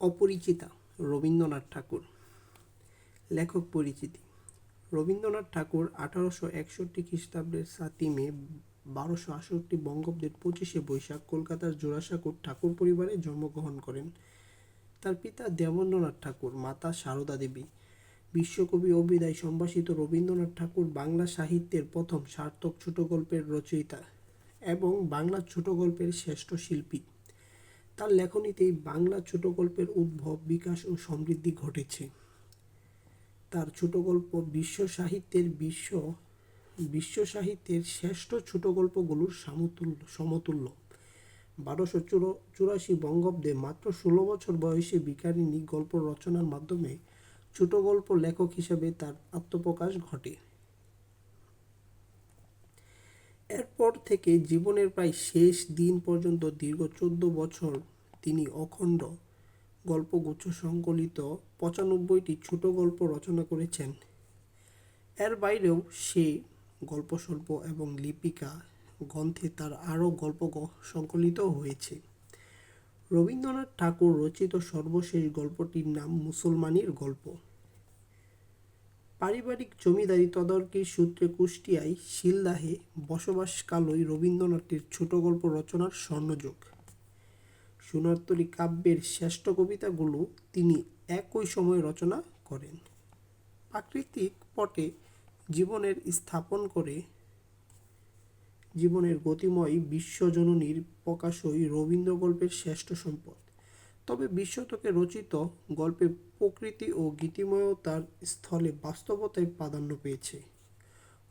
অপরিচিতা রবীন্দ্রনাথ ঠাকুর। লেখক পরিচিতি। রবীন্দ্রনাথ ঠাকুর 1861 খ্রিস্টাব্দের 7 মে, 1268 বঙ্গাব্দের 25 বৈশাখ কলকাতার জোড়াসাঁকোর ঠাকুর পরিবারে জন্মগ্রহণ করেন। তার পিতা দেবেন্দ্রনাথ ঠাকুর, মাতা সারদা দেবী। বিশ্বকবি ও বিদায় সম্ভাষিত রবীন্দ্রনাথ ঠাকুর বাংলা সাহিত্যের প্রথম সার্থক ছোট গল্পের রচয়িতা এবং বাংলা ছোট গল্পের শ্রেষ্ঠ শিল্পী। তার লেখনীতেই বাংলা ছোট গল্পের উদ্ভব, বিকাশ ও সমৃদ্ধি ঘটেছে। তার ছোট গল্প বিশ্ব সাহিত্যের শ্রেষ্ঠ ছোট গল্পগুলোর সমতুল্য। 1284 বঙ্গাব্দে মাত্র 16 বছর বয়সে ভিখারিণী গল্প রচনার মাধ্যমে ছোট গল্প লেখক হিসেবে তার আত্মপ্রকাশ ঘটে। এরপর থেকে জীবনের প্রায় শেষ দিন পর্যন্ত দীর্ঘ 14 বছর তিনি অখণ্ড গল্পগুচ্ছ সংকলিত 95টি ছোট গল্প রচনা করেছেন। এর বাইরেও সে গল্পস্বল্প এবং লিপিকা গ্রন্থে তার আরও গল্প সংকলিত হয়েছে। রবীন্দ্রনাথ ঠাকুর রচিত সর্বশেষ গল্পটির নাম মুসলমানির গল্প। পারিবারিক জমিদারি তদারকির সূত্রে কুষ্টিয়ায় শিলদাহে বসবাসকালই রবীন্দ্রনাথের ছোট গল্প রচনার স্বর্ণযুগ। সোনারতরী কাব্যের শ্রেষ্ঠ কবিতাগুলো তিনি একই সময়ে রচনা করেন। প্রাকৃতিক পটে জীবনের স্থাপন করে জীবনের গতিময় বিশ্বজননীর প্রকাশই রবীন্দ্র গল্পের শ্রেষ্ঠ সম্পদ। তবে 20 শতকে রচিত গল্পে প্রকৃতি ও গীতিময়তার স্থলে বাস্তবতায় প্রাধান্য পেয়েছে।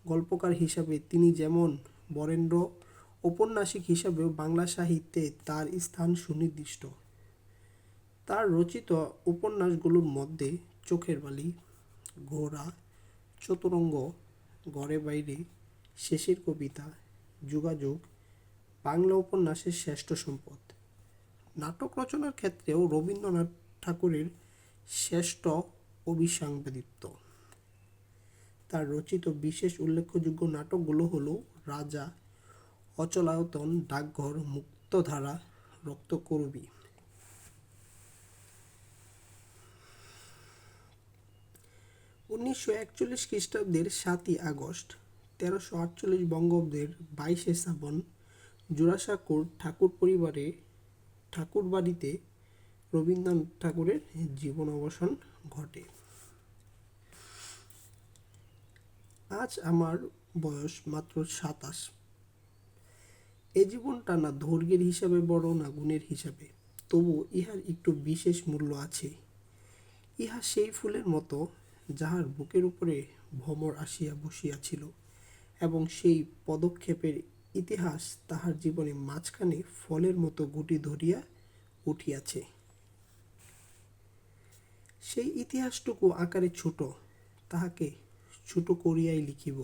গল্পকার হিসাবে তিনি যেমন বরেণ্য, ঔপন্যাসিক হিসাবেও বাংলা সাহিত্যে তার স্থান সুনির্দিষ্ট। তার রচিত উপন্যাসগুলোর মধ্যে চোখের বালি, ঘোড়া, চতুরঙ্গ, ঘরে বাইরে, শেষের কবিতা, যোগাযোগ বাংলা উপন্যাসের শ্রেষ্ঠ সম্পদ। নাটক রচনার ক্ষেত্রেও রবীন্দ্রনাথ ঠাকুরের শ্রেষ্ঠ অভিসাংবাদিত্য। তার রচিত বিশেষ উল্লেখযোগ্য নাটকগুলো হলো রাজা, অচলায়তন, ডাকঘর, মুক্তধারা, রক্তকরবী। 1941 খ্রিস্টাব্দের 7 আগস্ট, 1348 বঙ্গাব্দের 22 শ্রাবণ জোড়াসাঁকোর ঠাকুর পরিবারে ঠাকুরবাড়িতে রবীন্দ্রনাথ ঠাকুরের জীবন অবসান ঘটে। আজ আমার বয়স মাত্র 27। এ জীবনটা না দৈর্ঘ্যের হিসাবে বড়, না গুণের হিসাবে, তবু ইহার একটু বিশেষ মূল্য আছে। ইহা সেই ফুলের মতো যাহার বুকের উপরে ভ্রমর আসিয়া বসিয়াছিল এবং সেই পদক্ষেপের ইতিহাস তাহার জীবনে মাঝখানে ফলের মতো গুটি ধরিয়া উঠিয়াছে। সেই ইতিহাসটুকু আকারে ছোট, তাহাকে ছোট করিয়াই লিখিব।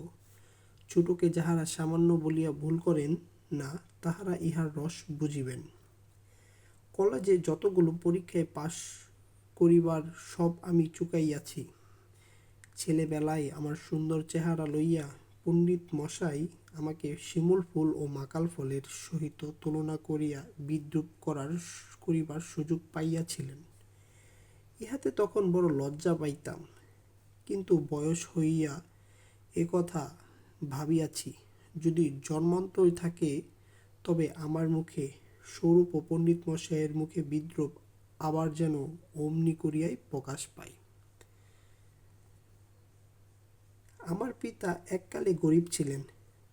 ছোটকে যাহারা সামান্য বলিয়া ভুল করেন না, তাহারা ইহার রস বুঝিবেন। কলেজে যতগুলো পরীক্ষায় পাশ করিবার সব আমি চুকাইয়াছি। ছেলেবেলায় আমার সুন্দর চেহারা লইয়া পণ্ডিত মশাই আমাকে শিমুল ফুল ও মাকাল ফলের সহিত তুলনা করিয়া বিদ্রূপ করিবার সুযোগ পাইয়াছিলেন। ইহাতে তখন বড় লজ্জা পাইতাম, কিন্তু বয়স হইয়া একথা ভাবিয়াছি, যদি জন্মান্তর থাকে তবে আমার মুখে স্বরূপ ও পণ্ডিত মশাইয়ের মুখে বিদ্রূপ আবার যেন অমনি করিয়াই প্রকাশ পায়। আমার পিতা এককালে গরিব ছিলেন।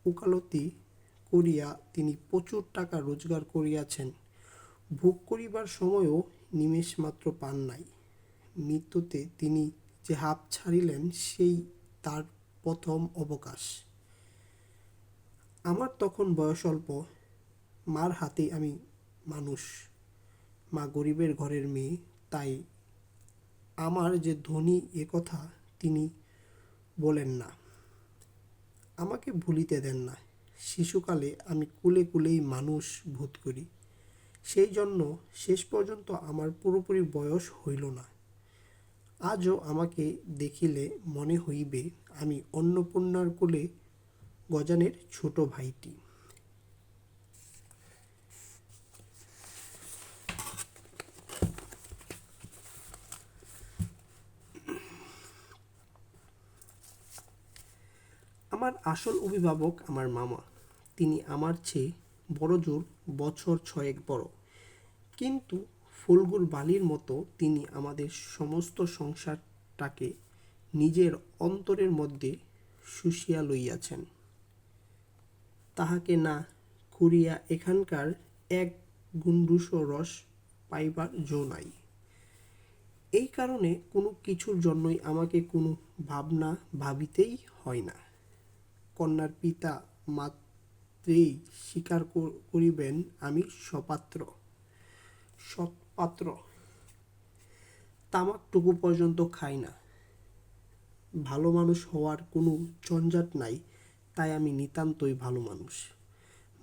উকালতি করিয়া তিনি প্রচুর টাকা রোজগার করিয়াছেন। ভোগ করিবার সময়ও নিমেষ মাত্র পান নাই। মৃত্যুতে তিনি যে হাঁপ ছাড়িলেন, সেই তার প্রথম অবকাশ। আমার তখন বয়স অল্প। মার হাতে আমি মানুষ। মা গরিবের ঘরের মেয়ে, তাই আমার যে ধনী একথা তিনি বলেন না। আমাকে ভুলিতে দেন না। শিশুকালে আমি কুলে কুলেই মানুষ বোধ করি। সেই জন্য শেষ পর্যন্ত আমার পুরোপুরি বয়স হইল না। আজও আমাকে দেখিলে মনে হইবে আমি অন্নপূর্ণার কোলে গজানের ছোট ভাইটি। আমার আসল অভিভাবক আমার মামা। তিনি আমার চেয়ে বড়জোর বছর 6 বড়, কিন্তু ফুলগুর বালির মতো তিনি আমাদের সমস্ত সংসারটাকে নিজের অন্তরের মধ্যে শুষিয়া লইয়াছেন। তাহাকে না খুঁড়িয়া এখানকার এক গুণ্ডুসও রস পাইবার জো নাই। এই কারণে কোনো কিছুর জন্যই আমাকে কোনো ভাবনা ভাবিতেই হয় না। কন্যার পিতা মাত্রেই স্বীকার করিবেন আমি সৎপাত্র। তামাকটুকু পর্যন্ত খাই না। ভালো মানুষ হওয়ার কোনো ঝঞ্ঝাট নাই, তাই আমি নিতান্তই ভালো মানুষ।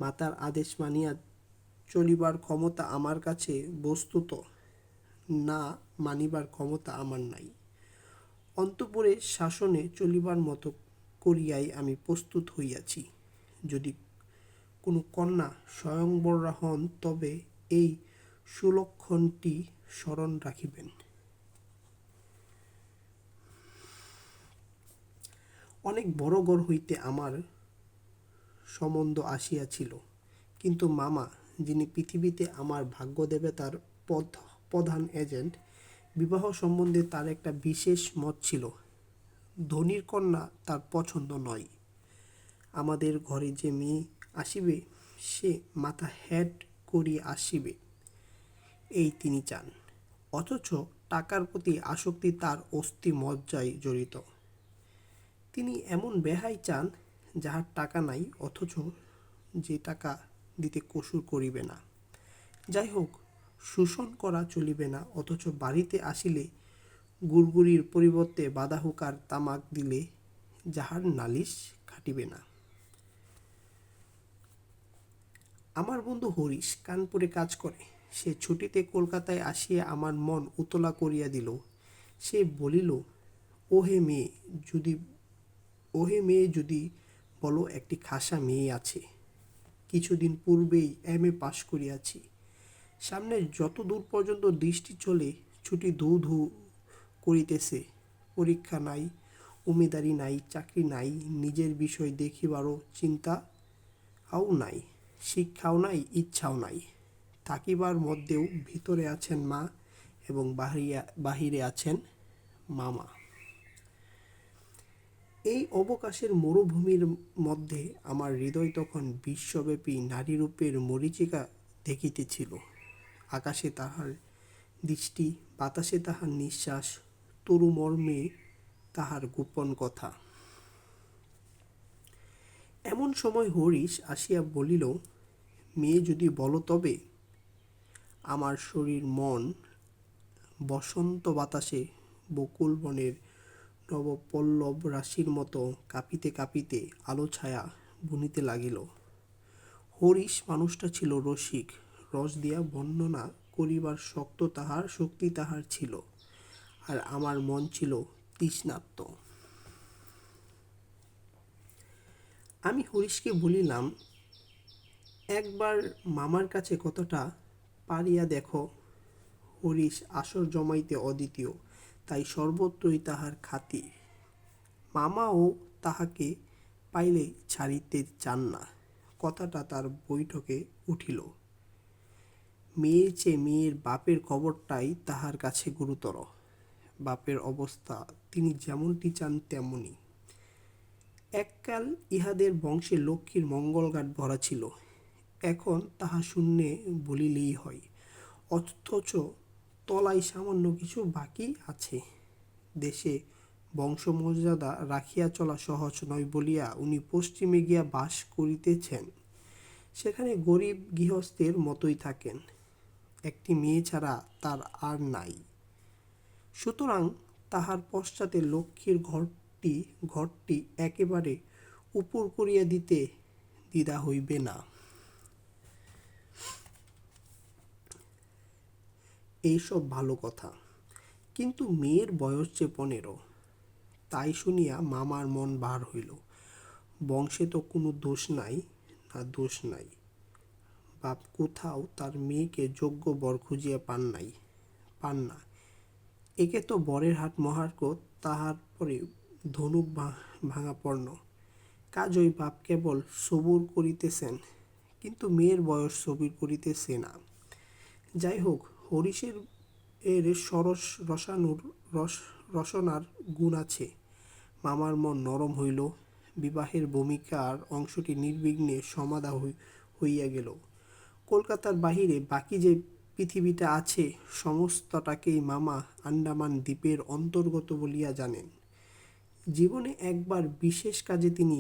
মাতার আদেশ মানিয়া চলিবার ক্ষমতা আমার কাছে, বস্তুত না মানিবার ক্ষমতা আমার নাই। অন্তঃপুরে শাসনে চলিবার মতো করিয়াই আমি প্রস্তুত হইয়াছি। যদি কোনো কন্যা স্বয়ংবরা হন, তবে এই সুলক্ষণটি স্মরণ রাখিবেন। অনেক বড় ঘর হইতে আমার সম্বন্ধ আসিয়াছিল, কিন্তু মামা, যিনি পৃথিবীতে আমার ভাগ্যদেবতার প্রধান এজেন্ট, বিবাহ সম্বন্ধে তার একটা বিশেষ মত ছিল। ধনীর কন্যা তার পছন্দ নয়। আমাদের ঘরে যে মেয়ে আসিবে, সে মাথা হেঁট করিয়া আসিবে, এই তিনি চান। অথচ টাকার প্রতি আসক্তি তার অস্থি মজ্জায় জড়িত। তিনি এমন বেহাই চান, যাহার টাকা নাই, অথচ যে টাকা দিতে কসুর করিবে না। যাই হোক, শোষণ করা চলিবে না, অথচ বাড়িতে আসিলে গুড়গুড়ির পরিবর্তে বাঁধা হুঁকার তামাক দিলে যাহার নালিশ খাটিবে না। আমার বন্ধু হরিশ কানপুরে কাজ করে। সে ছুটিতে কলকাতায় আসিয়া আমার মন উতলা করিয়া দিল। সে বলিল, ওহে মেয়ে যদি বলো, একটি খাসা মেয়ে আছে। কিছুদিন পূর্বেই MA পাশ করিয়াছি। সামনে যত দূর পর্যন্ত দৃষ্টি চলে, ছুটি ধু ধু করিতেছে। পরীক্ষা নাই, উমেদারি নাই, চাকরি নাই, নিজের বিষয় দেখিবারও চিন্তাও নাই, শিক্ষাও নাই, ইচ্ছাও নাই। থাকিবার মধ্যেও ভিতরে আছেন মা এবং বাহিরে আছেন মামা। এই অবকাশের মরুভূমির মধ্যে আমার হৃদয় তখন বিশ্বব্যাপী নারীরূপের মরীচিকা দেখিতেছিল। আকাশে তাহার দৃষ্টি, বাতাসে তাহার নিঃশ্বাস, তরুমর্মে তাহার গোপন কথা। এমন সময় হরিশ আসিয়া বলিল, মেয়ে যদি বলো তবে। আমার শরীর মন বসন্ত বাতাসে বকুল বনের নবপল্লব রাশির মতো কাঁপিতে কাঁপিতে আলো ছায়া বুনিতে লাগিল। হরিশ মানুষটা ছিল রসিক। রস দিয়া বর্ণনা করিবার শক্তি তাহার ছিল, আর আমার মন ছিল তৃষ্ণার্ত। আমি হরিশকে বলিলাম, একবার মামার কাছে কতটা পারিয়া দেখো। হরিশ আসর জমাইতে অদ্বিতীয়, তাই সর্বত্রই তাহার খ্যাতি। মামাও তাহাকে পাইলে ছাড়িতে চান না। কথাটা তার বৈঠকে উঠিল। মেয়ের চেয়ে মেয়ের বাপের খবরটাই তাহার কাছে গুরুতর। বাপের অবস্থা তিনি যেমনটি চান তেমনি। এককাল ইহাদের বংশে লক্ষ্মীর মঙ্গলঘাট ভরা ছিল, এখন তাহা শূন্যে বলিলেই হয়। অথচ তলায় সামান্য কিছু বাকি আছে। দেশে বংশমর্যাদা রাখিয়া চলা সহজ নয় বলিয়া উনি পশ্চিমে গিয়া বাস করিতেছেন। সেখানে গরিব গৃহস্থের মতোই থাকেন। একটি মেয়ে ছাড়া তার আর নাই। সুতরাং তাহার পশ্চাতে লক্ষ্মীর ঘরটি একেবারে উপুড় করিয়া দিতে দ্বিধা হইবে না। এইসব ভালো কথা, কিন্তু মেয়ের বয়স যে 15। তাই শুনিয়া মামার মন ভার হইল। বংশে তো কোনো দোষ নাই, না দোষ নাই। বাপ কোথাও তার মেয়েকে যোগ্য বর খুঁজিয়া পান না। একে তো বরের হাট মহার্ঘ, তাহার পরে ধনুক ভাঙা পণ্য। কাজই বাপ কেবল সবুর করিতেছেন, কিন্তু মেয়ের বয়স সবির করিতেছে না। যাই হোক, হরিশের এর সরস রসনার গুণ আছে। মামার মন নরম হইল। বিবাহের ভূমিকার অংশটি নির্বিঘ্নে সমাধা হইয়া গেল। কলকাতার বাহিরে বাকি যে পৃথিবীটা আছে, সমস্তটাকেই মামা আন্দামান দ্বীপের অন্তর্গত বলিয়া জানেন। জীবনে একবার বিশেষ কাজে তিনি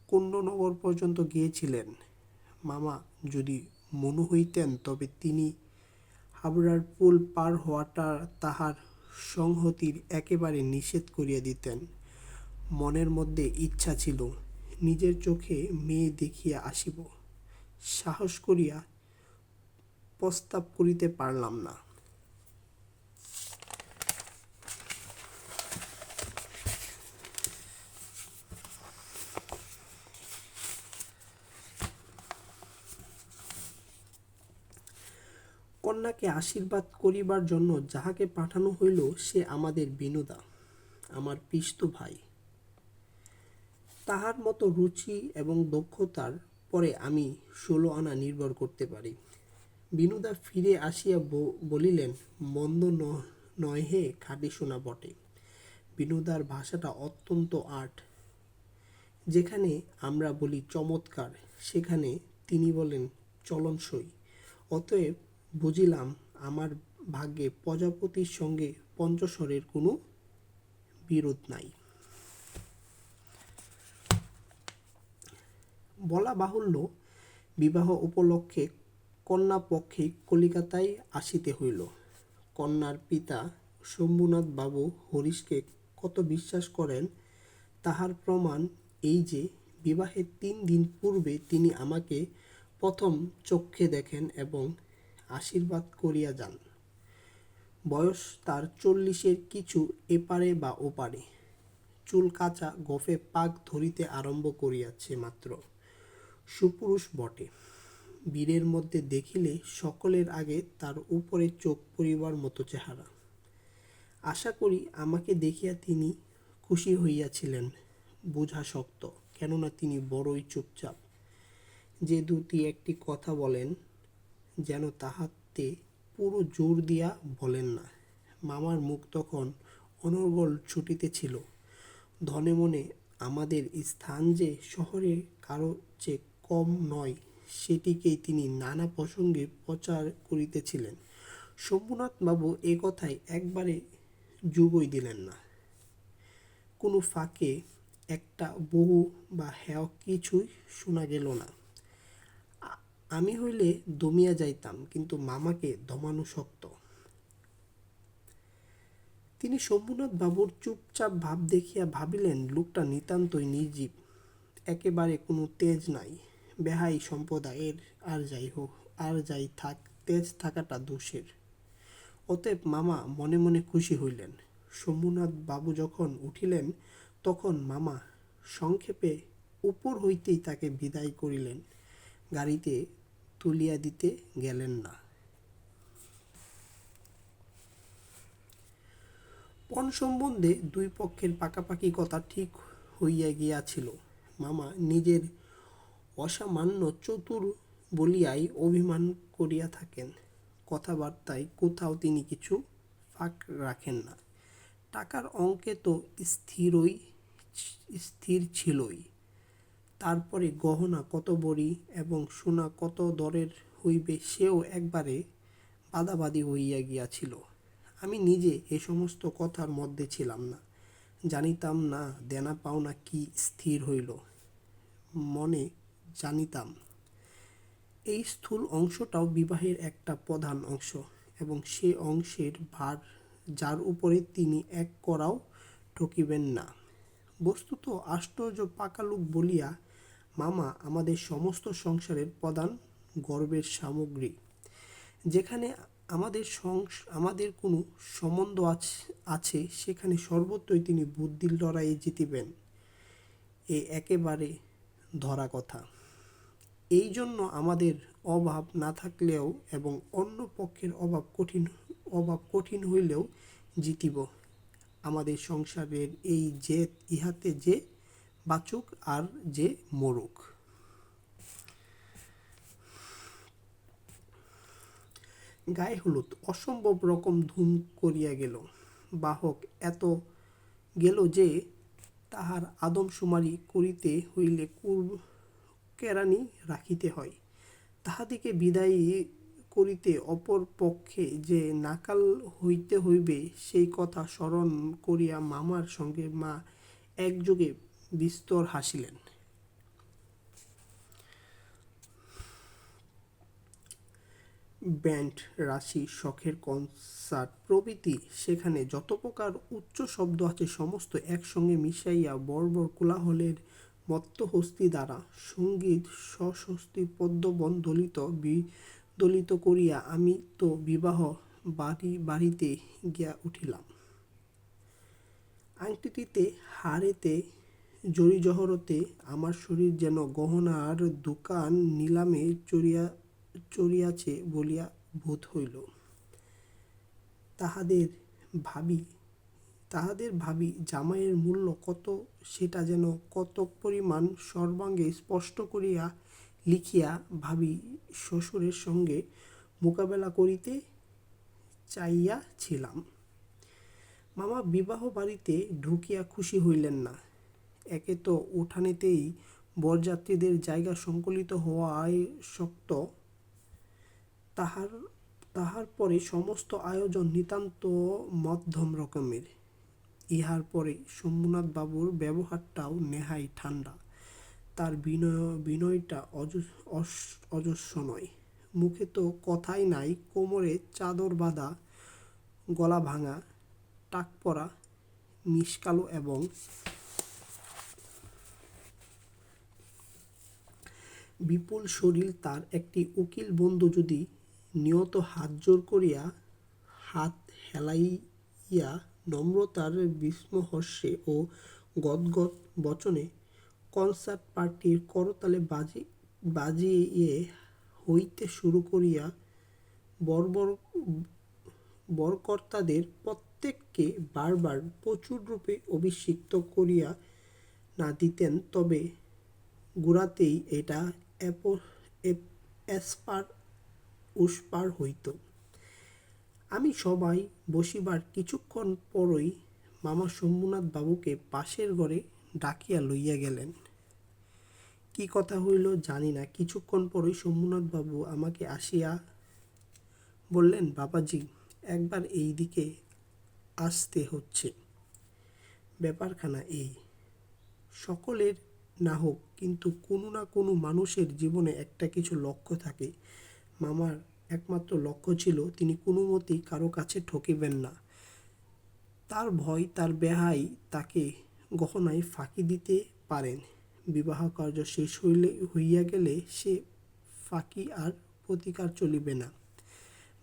কুন্দনগর পর্যন্ত গিয়েছিলেন। মামা যদি মনু হইতেন, তবে তিনি হাবড়ার পুল পার হওয়াটা তাহার সংহতির একেবারে নিষেধ করিয়া দিতেন। মনের মধ্যে ইচ্ছা ছিল, নিজের চোখে মেয়ে দেখিয়া আসিব। সাহস করিয়া প্রস্তাব করিতে পারলাম না। কন্যাকে আশীর্বাদ করিবার জন্য যাহাকে পাঠানো হইল, সে আমাদের বিনোদা, আমার পিসত ভাই। তাহার মতো রুচি এবং দক্ষতার পরে আমি 16 আনা নির্ভর করতে পারি। বিনোদা ফিরে আসিয়া বলিলেন, মন্দ নয় হে, খাঁটি সোনা বটে। বিনোদার ভাষাটা অত্যন্ত আর্ট। যেখানে আমরা বলি চমৎকার, সেখানে তিনি বলেন চলনসই। অতএব বুঝিলাম, আমার ভাগ্যে প্রজাপতির সঙ্গে পঞ্চস্বরের কোনো বিরোধ নাই। বলা বাহুল্য, বিবাহ উপলক্ষে কন্যা পক্ষে কলিকাতায় আসিতে হইল। কন্যার পিতা শম্ভুনাথ বাবু হরিশকে কত বিশ্বাস করেন, তাহার প্রমাণ এই যে, বিবাহের 3 দিন পূর্বে তিনি আমাকে প্রথম চক্ষে দেখেন এবং আশীর্বাদ করিয়া যান। বয়স তার 40-এর কিছু এপারে বা ওপারে। চুল কাঁচা, গোঁফে পাক ধরিতে আরম্ভ করিয়াছে মাত্র। সুপুরুষ বটে। বীরের মধ্যে দেখিলে সকলের আগে তার উপরে চোখ পড়িবার মতো চেহারা। আশা করি আমাকে দেখিয়া তিনি খুশি হইয়াছিলেন। বোঝা শক্ত, কেননা তিনি বড়ই চুপচাপ। যে 2-1টি কথা বলেন, যেন তাহাতে পুরো জোর দিয়া বলেন না। মামার মুখ তখন অনর্গল ছুটিতেছিল। ধনে মনে আমাদের স্থান যে শহরে কারো চেয়ে কম নয়, সেটিকেই তিনি নানা প্রসঙ্গে প্রচার করিতেছিলেন। শম্ভুনাথ বাবু এ কথায় একবারে যোগই দিলেন না। কোনো ফাঁকে একটা বহু বা হ্যাঁ কিছুই শোনা গেল না। আমি হইলে দমিয়া যাইতাম, কিন্তু মামাকে দমানো শক্ত। তিনি শম্ভুনাথ বাবুর চুপচাপ ভাব দেখিয়া ভাবিলেন, লোকটা নিতান্তই নির্জীব, একেবারে কোনো তেজ নাই। বেহাই সম্প্রদায়ের, আর যাই থাক, তেজ থাকাটা দোষের। অতএব মামা মনে মনে খুশি হইলেন। শম্ভুনাথ বাবু যখন উঠিলেন, তখন মামা সংক্ষেপে উপর হইতেই তাকে বিদায় করিলেন, গাড়িতে তুলিয়া দিতে গেলেন না। পণ সম্বন্ধে 2 পক্ষের পাকাপাকি কথা ঠিক হইয়া গিয়াছিল। মামা নিজের অসামান্য চতুর বলিয়াই অভিমান করিয়া থাকেন। কথাবার্তায় কোথাও তিনি কিছু ফাঁক রাখেন না। টাকার অঙ্কে তো স্থির ছিলই। তারপরে গহনা কত ভরি এবং সোনা কত দরের হইবে, সেও একবারে বাদাবাদি হইয়া গিয়াছিল। আমি নিজে এ সমস্ত কথার মধ্যে ছিলাম না, জানিতাম না দেনা পাওনা কি স্থির হইল। মনে জানিতাম, এই স্থূল অংশটাও বিবাহের একটা প্রধান অংশ, এবং সে অংশের ভার যার উপরে তিনি 1 কড়াও ঠকিবেন না। বস্তুত আশ্চর্য পাকা লোক বলিয়া মামা আমাদের সমস্ত সংসারের প্রধান গর্বের সামগ্রী। যেখানে আমাদের কোনো সম্বন্ধ আছে, সেখানে সর্বত্রই তিনি বুদ্ধির লড়াইয়ে জিতিবেন, এ একেবারে ধরা কথা। এই জন্য আমাদের অভাব না থাকলেও এবং অন্য পক্ষের অভাব কঠিন হইলেও জিতিব। আমাদের সংসারের এই জেদ, ইহাতে যে বাঁচুক আর যে মরুক। গায়ে হলুদ অসম্ভব রকম ধুম করিয়া গেল। বাহক এত গেল যে তাহার আদমশুমারি করিতে হইলে কেরানি রাখিতে হয়। তাহাদিকে বিদায় করিতে অপর পক্ষে যে নাকাল হইতে হইবে সেই কথা স্মরণ করিয়া মামার সঙ্গে মা একযোগে বিস্তর হাসিলেন। ব্যান্ড, রাশি, শখের কনসার্ট প্রভৃতি সেখানে যত প্রকার উচ্চ শব্দ আছে সমস্ত একসঙ্গে মিশাইয়া বর্বর কোলাহলের মত্তহস্তি দ্বারা সঙ্গীত সস্বস্তি পদ্মবন দলিত করিয়া আমি তো বিবাহ বাড়িতে গিয়া উঠিলাম। আংটিটিতে হাড়েতে জরিজহরতে আমার শরীর যেন গহনার দোকান নিলামে চড়িয়াছে বলিয়া বোধ হইল। তাহাদের ভাবি জামাইয়ের মূল্য কত সেটা যেন কতক পরিমাণ সর্বাঙ্গে স্পষ্ট করিয়া লিখিয়া ভাবি শ্বশুরের সঙ্গে মোকাবেলা করিতে চাহিয়াছিলাম। মামা বিবাহ বাড়িতে ঢুকিয়া খুশি হইলেন না। একে তো উঠানেতেই বরযাত্রীদের জায়গা সংকুলিত হওয়ায় শক্ত, তাহার পরে সমস্ত আয়োজন নিতান্ত মধ্যম রকমের। ইহার পরে শম্ভুনাথবাবুর ব্যবহারটাও নেহাই ঠাণ্ডা। তার বিনয়টা অজস্র নয়। মুখে তো কথাই নাই, কোমরে চাদর বাঁধা, গলা ভাঙা, টাক পরা, মিশকালো এবং বিপুল শরীর। তার একটি উকিল বন্ধু যদি নিয়ত হাতজোড় করিয়া হাত হেলাইয়া নম্রতার বিস্মহর্ষে ও গদ্গদ বচনে কনসার্ট পার্টির করতালে বাজিয়ে হইতে শুরু করিয়া বরকর্তাদের প্রত্যেককে বারবার প্রচুররূপে অভিষিক্ত করিয়া না দিতেন, তবে গোড়াতেই এটা এসপার ওসপার হইত। আমি সবাই বসিবার কিছুক্ষণ পরই মামা শম্ভুনাথ বাবুকে পাশের ঘরে ডাকিয়া লইয়া গেলেন। কি কথা হইল জানি না। কিছুক্ষণ পরই শম্ভুনাথ বাবু আমাকে আসিয়া বললেন, বাবাজি, একবার এই দিকে আসতে হচ্ছে। ব্যাপারখানা এই, সকলের না হোক কিন্তু কোনো না কোনো মানুষের জীবনে একটা কিছু লক্ষ্য থাকে। মামার একমাত্র লক্ষ্য ছিল তিনি কোনোমতেই কারো কাছে ঠকিবেন না। তার ভয় তার বেহাই তাকে গহনায় ফাঁকি দিতে পারেন। বিবাহকার্য শেষ হইয়া গেলে সে ফাঁকি আর প্রতিকার চলিবে না।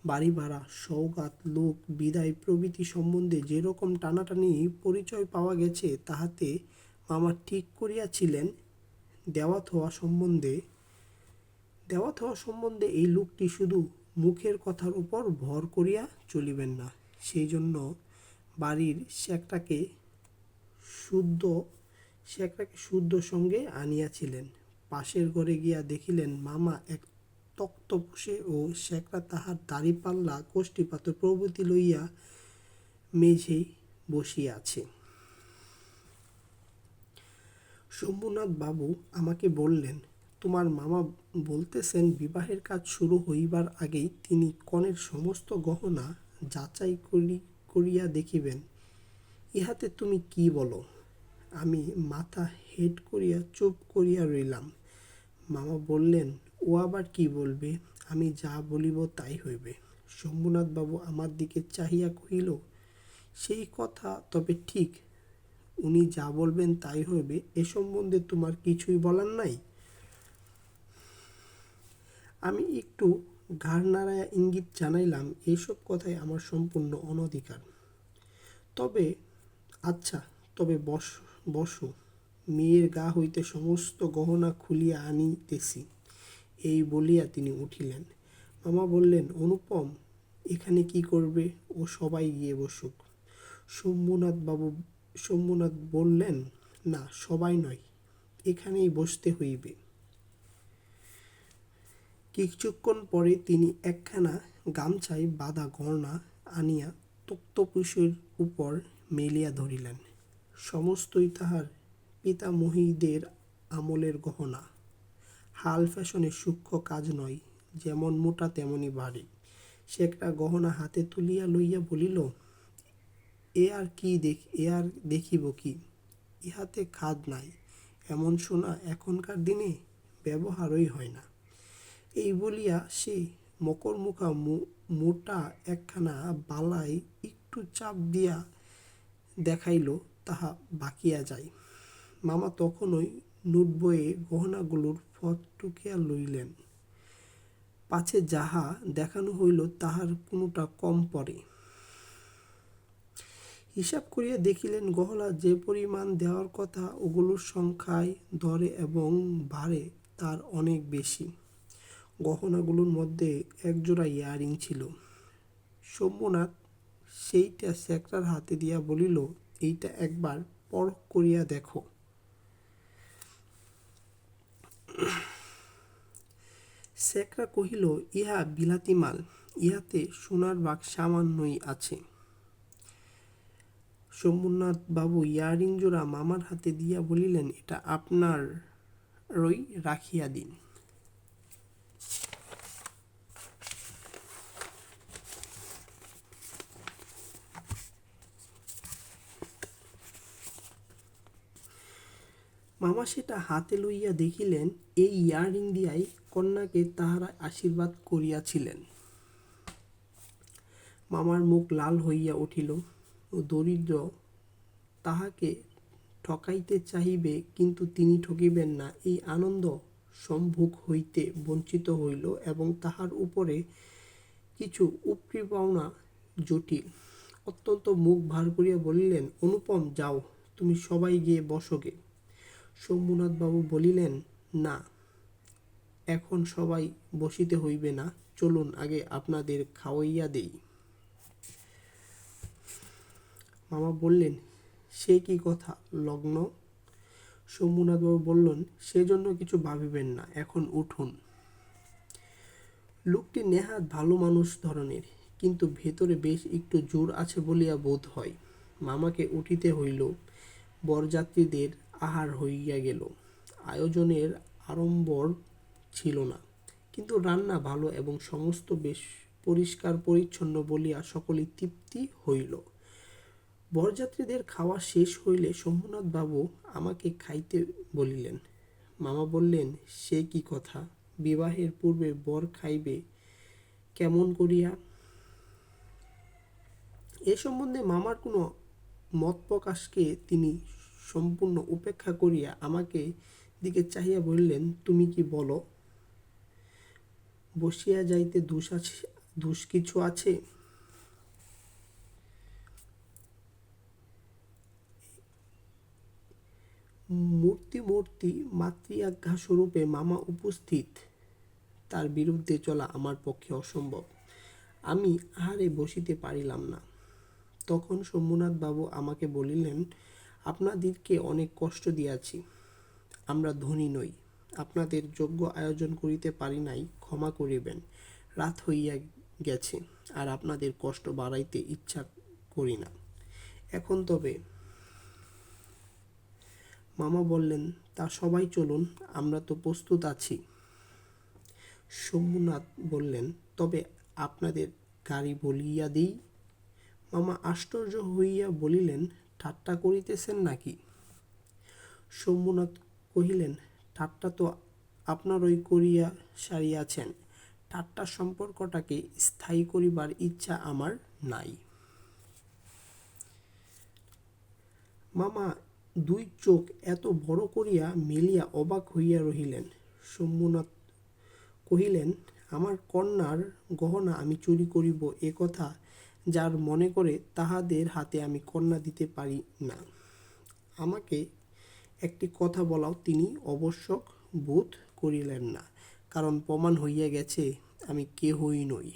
বাড়ি ভাড়া, সওগাত, লোক বিদায় প্রভৃতি সম্বন্ধে যেরকম টানাটানি পরিচয় পাওয়া গেছে, তাহাতে মামা ঠিক করিয়াছিলেন দেওয়াত হওয়া সম্বন্ধে এই লোকটি শুধু মুখের কথার উপর ভর করিয়া চলিবেন না। সেই জন্য বাড়ির শেকটাকে শুদ্ধ সঙ্গে আনিয়াছিলেন। পাশের ঘরে গিয়া দেখিলেন মামা এক তক্তপোশে ও শেকরা তাহার দাড়িপাল্লা, কষ্টিপাথর প্রভৃতি লইয়া মেঝেয় বসিয়া আছে। শম্ভুনাথ বাবু আমাকে বললেন, তোমার মামা বলতেছেন বিবাহের কাজ শুরু হইবার আগেই তিনি কনের সমস্ত গহনা যাচাই করিয়া দেখিবেন। ইহাতে তুমি কি বল? আমি মাথা হেঁট করিয়া চুপ করিয়া রইলাম। মামা বললেন, ও আবার কি বলবে? আমি যা বলিব তাই হইবে। শম্ভুনাথ বাবু আমার দিকে চাহিয়া কহিল, সেই কথা তবে ঠিক, উনি যা বলবেন তাই হইবে, এ সম্বন্ধে তোমার কিছুই বলার নাই? আমি একটু ঘাড় নাড়াইয়া ইঙ্গিত জানাইলাম, এইসব কথায় আমার সম্পূর্ণ অনধিকার। তবে আচ্ছা, তবে বসো, মেয়ের গা হইতে সমস্ত গহনা খুলিয়া আনিতেছি। এই বলিয়া তিনি উঠিলেন। মামা বললেন, অনুপম, এখানে কি করবে? ও সবাই গিয়ে বসুক। শম্ভুনাথ বললেন, না, সবাই নয়, এখানেই বসতে হইবে। কিছুক্ষণ পরে তিনি একখানা গামছায় বাঁধা গহনা আনিয়া তক্তপোশের উপর মেলিয়া ধরিলেন। সমস্তই তাহার পিতামহীদের আমলের গহনা, হাল ফ্যাশনের সূক্ষ্ম কাজ নয়, যেমন মোটা তেমনি ভারী। সে একটা গহনা হাতে তুলিয়া লইয়া বলিল, এ আর দেখিব কি, ইহাতে খাদ নাই, এমন সোনা এখনকার দিনে ব্যবহারই হয় না। এই বলিয়া সে মকরমুখা মোটা একখানা বালায় একটু চাপ দিয়া দেখাইল, তাহা বাকিয়া যায়। মামা তখনই নোট বইয়ে গহনাগুলোর ফত টুকিয়া লইলেন, পাছে যাহা দেখানো হইল তাহার কোনোটা কম পড়ে। হিসাব করিয়া দেখিলেন, গহনা যে পরিমাণ দেওয়ার কথা ওগুলোর সংখ্যায়, দরে এবং ভারে তার অনেক বেশি। গহনাগুলোর মধ্যে একজোড়া ইয়ারিং ছিল। শম্ভুনাথ সেইটা শেখরার হাতে দিয়া বলিল, এইটা একবার পরখ করিয়া দেখো। শেখরা কহিল, ইহা বিলাতি মাল, ইহাতে সোনার ভাগ সামান্যই আছে। শম্ভুনাথ বাবু ইয়ারিং জোড়া মামার হাতে দিয়া বলিলেন, এটা আপনারই রাখিয়া দিন। মামা সেটা হাতে লইয়া দেখিলেন, এই ইয়ারিং দিয়াই কন্যাকে তাহারা আশীর্বাদ করিয়াছিলেন। মামার মুখ লাল হইয়া উঠিল। দরিদ্র তাহাকে ঠকাইতে চাহিবে, কিন্তু তিনি ঠকিবেন না, এই আনন্দ সম্ভোগ হইতে বঞ্চিত হইল এবং তাহার উপরে কিছু উপরি পাওনা জটিল। অত্যন্ত মুখ ভার করিয়া বলিলেন, অনুপম, যাও, তুমি সবাই গিয়ে বসোগে। শম্ভুনাথবাবু বলিলেন, না, এখন সবাই বসিতে হইবে না, চলুন আগে আপনাদের খাওয়াইয়া দেই। মামা বললেন, সে কি কথা লগ্ন? শম্ভুনাথবাবু বললেন, সেজন্য কিছু ভাবিবেন না, এখন উঠুন। লোকটি নেহাত ভালো মানুষ ধরনের, কিন্তু ভেতরে বেশ একটু জোর আছে বলিয়া বোধ হয়। মামাকে উঠিতে হইল। বরযাত্রীদের আহার হইয়া গেল। আয়োজনের আড়ম্বর ছিল না, কিন্তু রান্না ভালো এবং সমস্ত বেশ পরিষ্কার পরিচ্ছন্ন বলিয়া সকলেই তৃপ্তি হইল। বরযাত্রীদের খাওয়া শেষ হইলে শম্ভুনাথবাবু আমাকে খাইতে বলিলেন। মামা বললেন, সে কি কথা, বিবাহের পূর্বে বর খাইবে কেমন করিয়া? এ সম্বন্ধে মামার কোনো মত প্রকাশকে তিনি সম্পূর্ণ উপেক্ষা করিয়া আমাকে দিকে চাহিয়া বলিলেন, তুমি কি বলো, বসিয়া যাইতে দোষ কিছু আছে? মূর্তি মাতৃআজ্ঞাস্বরূপে মামা উপস্থিত, তার বিরুদ্ধে চলা আমার পক্ষে অসম্ভব। আমি আহারে বসিতে পারিলাম না। তখন শম্ভুনাথবাবু আমাকে বলিলেন, আপনাদিগকে অনেক কষ্ট দিয়াছি, আমরা ধনী নই, আপনাদের যোগ্য আয়োজন করিতে পারি নাই, ক্ষমা করিবেন। রাত হইয়া গেছে, আর আপনাদের কষ্ট বাড়াইতে ইচ্ছা করি না। এখন তবে? মামা বললেন, তা সবাই চলুন, আমরা তো প্রস্তুত আছি। শম্ভুনাথ বললেন, তবে আপনাদের গাড়ি বলিয়া দিই। মামা আশ্চর্য হইয়া বলিলেন, ঠাট্টা করিতেছেন নাকি? শম্ভুনাথ কহিলেন, ঠাট্টা তো আপনারই করিয়া সারিয়াছেন, ঠাট্টার সম্পর্কটাকে স্থায়ী করিবার ইচ্ছা আমার নাই। মামা দুই চোখ এত বড় করিয়া মেলিয়া অবাক হইয়া রহিলেন। শম্ভুনাথ কহিলেন, আমার কন্যার গহনা আমি চুরি করিব এ কথা যার মনে করে, তাহাদের হাতে আমি কন্যা দিতে পারি না। আমাকে একটি কথা বলাও তিনি আবশ্যক বোধ করিলেন না, কারণ প্রমাণ হইয়া গেছে আমি কেহই নই।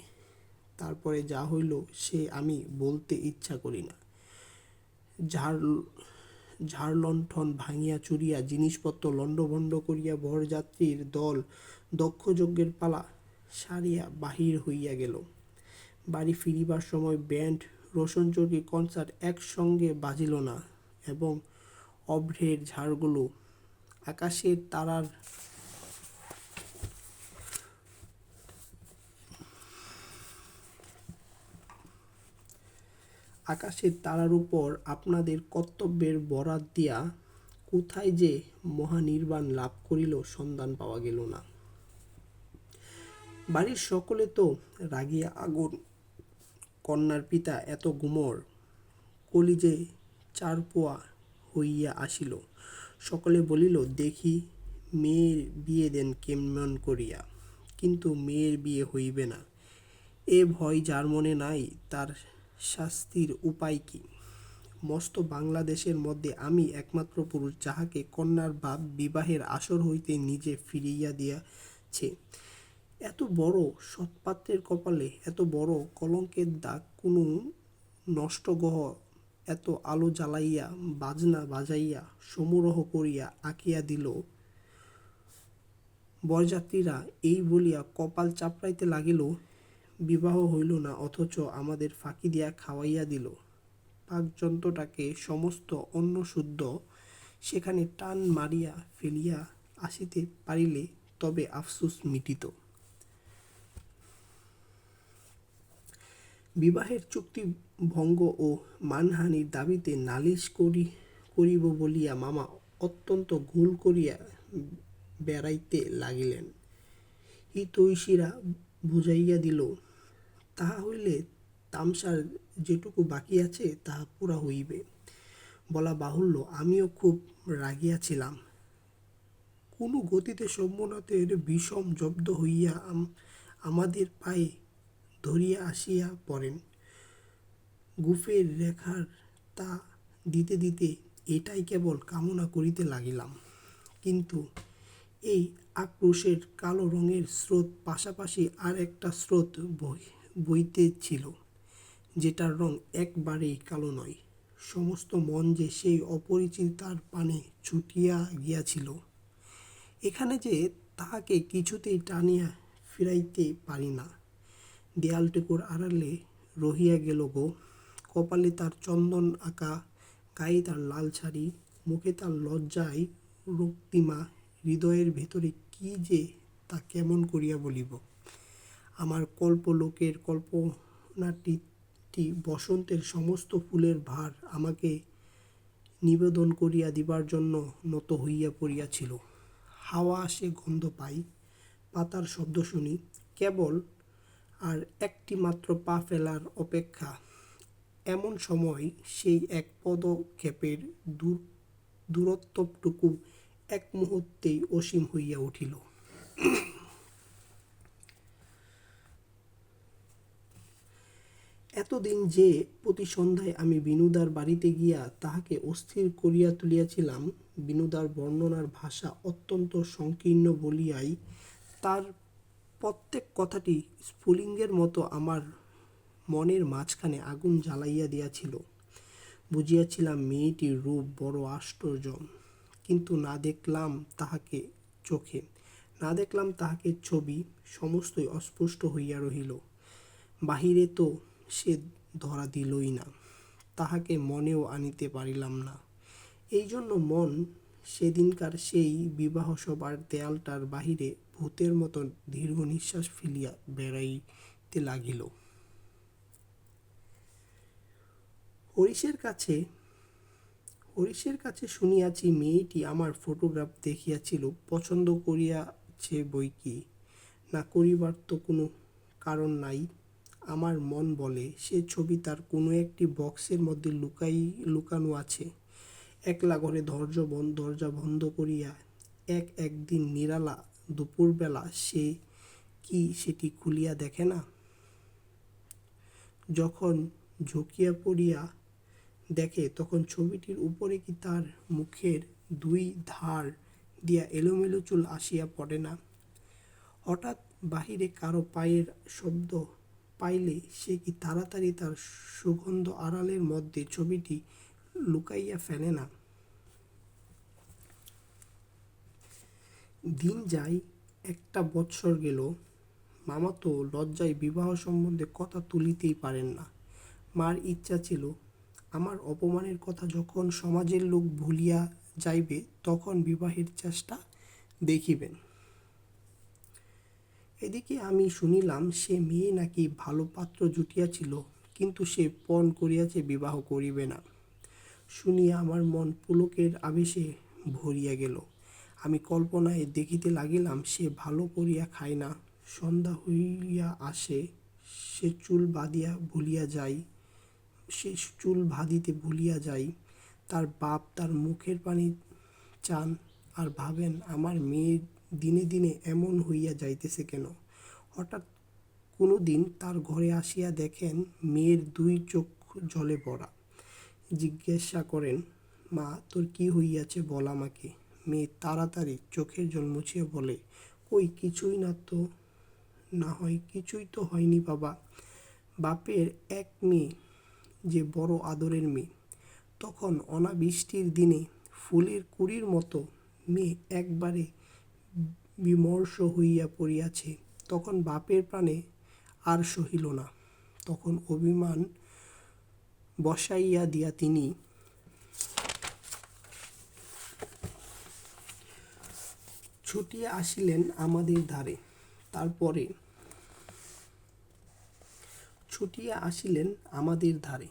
তারপরে যা হইল সে আমি বলতে ইচ্ছা করি না। ঝাড়লণ্ঠন ভাঙিয়া চুরিয়া জিনিসপত্র লণ্ডভণ্ড করিয়া বরযাত্রীর দল দক্ষযজ্ঞের পালা সারিয়া বাহির হইয়া গেল। বাড়ি ফিরিবার সময় ব্যান্ড, রোশনচৌকি, কনসার্ট একসঙ্গে বাজিল না, এবং অভ্রের ঝাড়গুলো আকাশের তারার উপর আপনাদের কর্তব্যের বরাত দিয়া কোথায় যে মহানির্বাণ লাভ করিল সন্ধান পাওয়া গেল না। বাড়ির সকলে তো রাগিয়া আগুন। কন্যার পিতা এত গুমর, কলিজে চারপোয়া হইয়া আসিল। সকলে বলিল, দেখি মেয়ের বিয়ে দেন কেমন করিয়া। কিন্তু মেয়ের বিয়ে হইবে না, এ ভয় যার মনে নাই তার শাস্তির উপায় কি? মস্ত বাংলাদেশের মধ্যে আমি একমাত্র পুরুষ যাহাকে কন্যার বাপ বিবাহের আসর হইতে নিজে ফিরাইয়া দিয়াছে। এত বড় সৎপাত্রের কপালে এত বড় কলঙ্কের দাগ কোনো নষ্ট গ্রহ এত আলো জ্বালাইয়া বাজনা বাজাইয়া সমারোহ করিয়া আঁকিয়া দিল। বরযাত্রীরা এই বলিয়া কপাল চাপড়াইতে লাগিল। বিবাহ হইল না, অথচ আমাদের ফাঁকি দিয়া খাওয়াইয়া দিল। পাকযন্ত্রটাকে সমস্ত অন্নশুদ্ধ সেখানে টান মারিয়া ফেলিয়া আসিতে পারিলে তবে আফসোস মিটিত। বিবাহের চুক্তি ভঙ্গ ও মানহানির দাবিতে নালিশ করিব বলিয়া মামা অত্যন্ত ঘোল করিয়া বেড়াইতে লাগিলেন। হিতৈষীরা বুঝাইয়া দিল, তাহা হইলে তামসার যেটুকু বাকি আছে তাহা পুরা হইবে। বলা বাহুল্য, আমিও খুব রাগিয়াছিলাম। কোনো গতিতে সোমনাথের বিষম জব্দ হইয়া আমাদের পায়ে ধরিয়া আসিয়া পড়েন। গুফের রেখার তা দিতে দিতে এটাই কেবল কামনা করিতে লাগিলাম। কিন্তু এই আক্রোশের কালো রঙের স্রোত পাশাপাশি আর একটা স্রোত বইতেছিল, যেটার রং একবারেই কালো নয়। সমস্ত মন যে সেই অপরিচিতার পানে ছুটিয়া গিয়াছিল। এখানে যে তাহাকে কিছুতেই টানিয়া ফিরাইতে পারি না। দেয়ালটুকুর আড়ালে রহিয়া গেল গো। কপালে তার চন্দন আঁকা, গায়ে তার লাল শাড়ি, মুখে তার লজ্জায় রক্তিমা, হৃদয়ের ভেতরে কি যে তা কেমন করিয়া বলিব। আমার কল্পলোকের কল্পনাটি বসন্তের সমস্ত ফুলের ভার আমাকে নিবেদন করিয়া দিবার জন্য নত হইয়া পড়িয়াছিল। হাওয়া আসে, গন্ধ পাই, পাতার শব্দ শুনি, কেবল আর একটি মাত্র পা ফেলার অপেক্ষা। এমন সময় সেই এক পদক্ষেপের দূরত্বটুকু এক মুহূর্তেই অসীম হইয়া উঠিল। এতদিন যে প্রতি সন্ধ্যায় আমি বিনুদার বাড়িতে গিয়া তাহাকে অস্থির করিয়া তুলিয়াছিলাম, বিনুদার বর্ণনার ভাষা অত্যন্ত সংকীর্ণ বলিয়াই তার প্রত্যেক কথাটি স্ফুলিঙ্গের মতো আমার মনের মাঝখানে আগুন জ্বালাইয়া দিয়াছিল। বুঝিয়াছিলাম মেয়েটির রূপ বড় আশ্চর্য, কিন্তু না দেখলাম তাহাকে চোখে, না দেখলাম তাহাকে ছবি, সমস্তই অস্পষ্ট হইয়া রহিল। বাহিরে তো সে ধরা দিলই না, তাহাকে মনেও আনিতে পারিলাম না। এই জন্য মন সেদিনকার সেই বিবাহসভার দেয়ালটার বাহিরে ভূতের মতো দীর্ঘ নিশ্বাস ফেলিয়া বেড়াইতে লাগিল। হরিশের কাছে শুনিয়াছি মেয়েটি আমার ফটোগ্রাফ দেখিয়াছিল, পছন্দ করিয়াছে বৈকি। না করিবার তো কোনো কারণ নাই। আমার মন বলে সে ছবি তার কোনো একটি বক্সের মধ্যে লুকানো আছে। একলা ঘরে দরজা বন্ধ করিয়া একদিন নিরালা দুপুরবেলা সে কি সেটি খুলিয়া দেখে না? যখন ঝুঁকিয়া পড়িয়া দেখে, তখন ছবিটির উপরে কি তার মুখের দুই ধার দিয়া এলোমেলো চুল আসিয়া পড়ে না? হঠাৎ বাহিরে কারো পায়ের শব্দ পাইলে সে কি তাড়াতাড়ি তার সুগন্ধ আড়ালের মধ্যে ছবিটি লুকাইয়া ফেলে না? দিন যায়, একটা বৎসর গেল। মামা তো লজ্জায় বিবাহ সম্বন্ধে কথা তুলিতেই পারেন না। মার ইচ্ছা ছিল, আমার অপমানের কথা যখন সমাজের লোক ভুলিয়া যাইবে তখন বিবাহের চেষ্টা দেখিবেন। এদিকে আমি শুনিলাম সে মেয়ে নাকি ভালো পাত্র জুটিয়াছিল, কিন্তু সে পণ করিয়াছে বিবাহ করিবে না। শুনিয়া আমার মন পুলকের আবেশে ভরিয়া গেল। আমি কল্পনায় দেখিতে লাগিলাম সে ভালো করিয়া খায় না, সন্ধ্যা হইয়া আসে, সে চুল বাঁধিয়া ভুলিয়া যায় সে চুল বাঁধিতে ভুলিয়া যায়, তার বাপ তার মুখের পানি চান আর ভাবেন আমার মেয়ে দিনে দিনে এমন হইয়া যাইতেছে কেন। হঠাৎ কোনো দিন তার ঘরে আসিয়া দেখেন মেয়ের দুই চোখ জলে ভরা। জিজ্ঞাসা করেন, মা তোর কি হইয়াছে বল আমাকে। মেয়ে তাড়াতাড়ি চোখের জল মুছিয়া বলে, কই কিছুই না তো। না হয় কিছুই তো হয়নি বাবা। বাপের এক মেয়ে যে বড় আদরের মেয়ে। তখন অনাবৃষ্টির দিনে ফুলের কুঁড়ির মতো মেয়ে একবারে বিমর্ষ হইয়া পড়িয়াছে। তখন বাপের প্রাণে আর সহিল না। তখন অভিমান বসাইয়া দিয়া তিনি ছুটিয়া আসিলেন আমাদের ধারে। তারপরে ছুটিয়া আসিলেন আমাদের ধারে।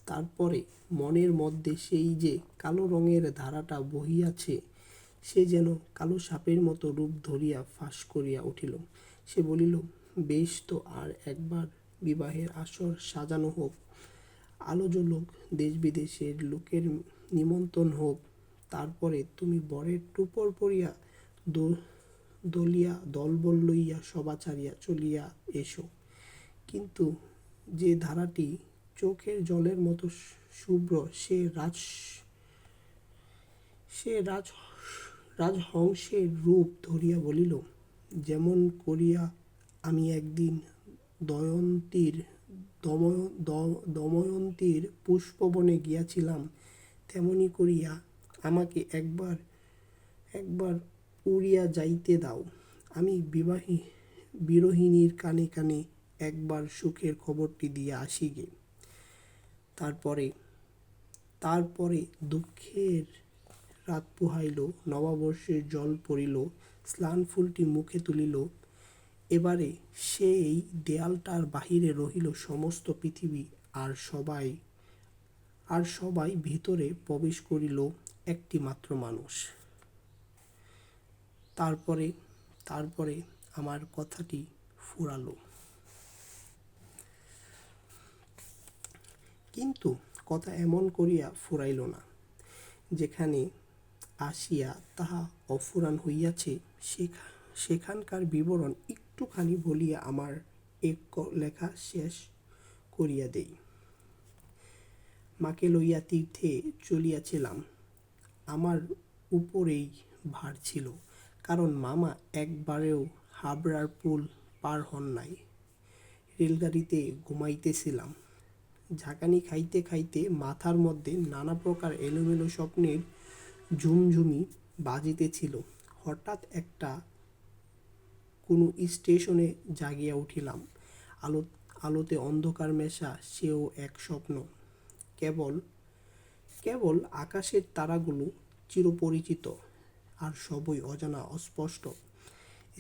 তারপরে মনের মধ্যে সেই যে কালো রঙের ধারাটা বহিয়াছে, সে যেন কালো সাপের মতো রূপ ধরিয়া ফাঁস করিয়া উঠিল। সে বলিল, বেশ তো, আর একবার বিবাহের আসর সাজানো হোক, আলো জ্বলুক, দেশ বিদেশের লোকের নিমন্ত্রণ হোক, তারপরে তুমি বরের টুপর পরিয়া দলবল লইয়া সভা ছাড়িয়া চলিয়া এসো। কিন্তু যে ধারাটি চোখের জলের মতো শুভ্র, সে রাজহংসের রূপ ধরিয়া বলিল, যেমন করিয়া আমি একদিন দময়ন্তীর পুষ্পবনে গিয়াছিলাম, তেমনি করিয়া আমাকে একবার উড়িয়া যাইতে দাও। আমি বিরোহিণীর কানে কানে একবার সুখের খবরটি দিয়া আসি গে। তারপরে দুঃখের রাত পোহাইল, নববর্ষের জল পড়িল, স্নান ফুলটি মুখে তুলিল। এবারে সেই দেয়ালটার বাহিরে রহিল সমস্ত পৃথিবী, আর সবাই ভিতরে প্রবেশ করিল একটি মাত্র মানুষ। তারপরে আমার কথাটি ফুরাল। কিন্তু কথা এমন করিয়া ফুরাইল না। যেখানে আসিয়া তাহা অফুরান হইয়াছে, সেখানকার বিবরণ একটুখানি বলিয়া আমার লেখা শেষ করিয়া দেই। মাকে লইয়া তীর্থে চলিয়াছিলাম। আমার উপরেই ভার ছিল, কারণ মামা একবারেও হাবড়ার পুল পার হন নাই। রেলগাড়িতে ঘুমাইতেছিলাম। ঝাঁকানি খাইতে খাইতে মাথার মধ্যে নানা প্রকার এলোমেলো স্বপ্নের ঝুমঝুমি বাজিতেছিল। হঠাৎ একটা কোনো স্টেশনে জাগিয়া উঠিলাম। আলোতে অন্ধকার মেশা সেও এক স্বপ্ন। কেবল আকাশের তারাগুলো চিরপরিচিত, আর সবই অজানা অস্পষ্ট।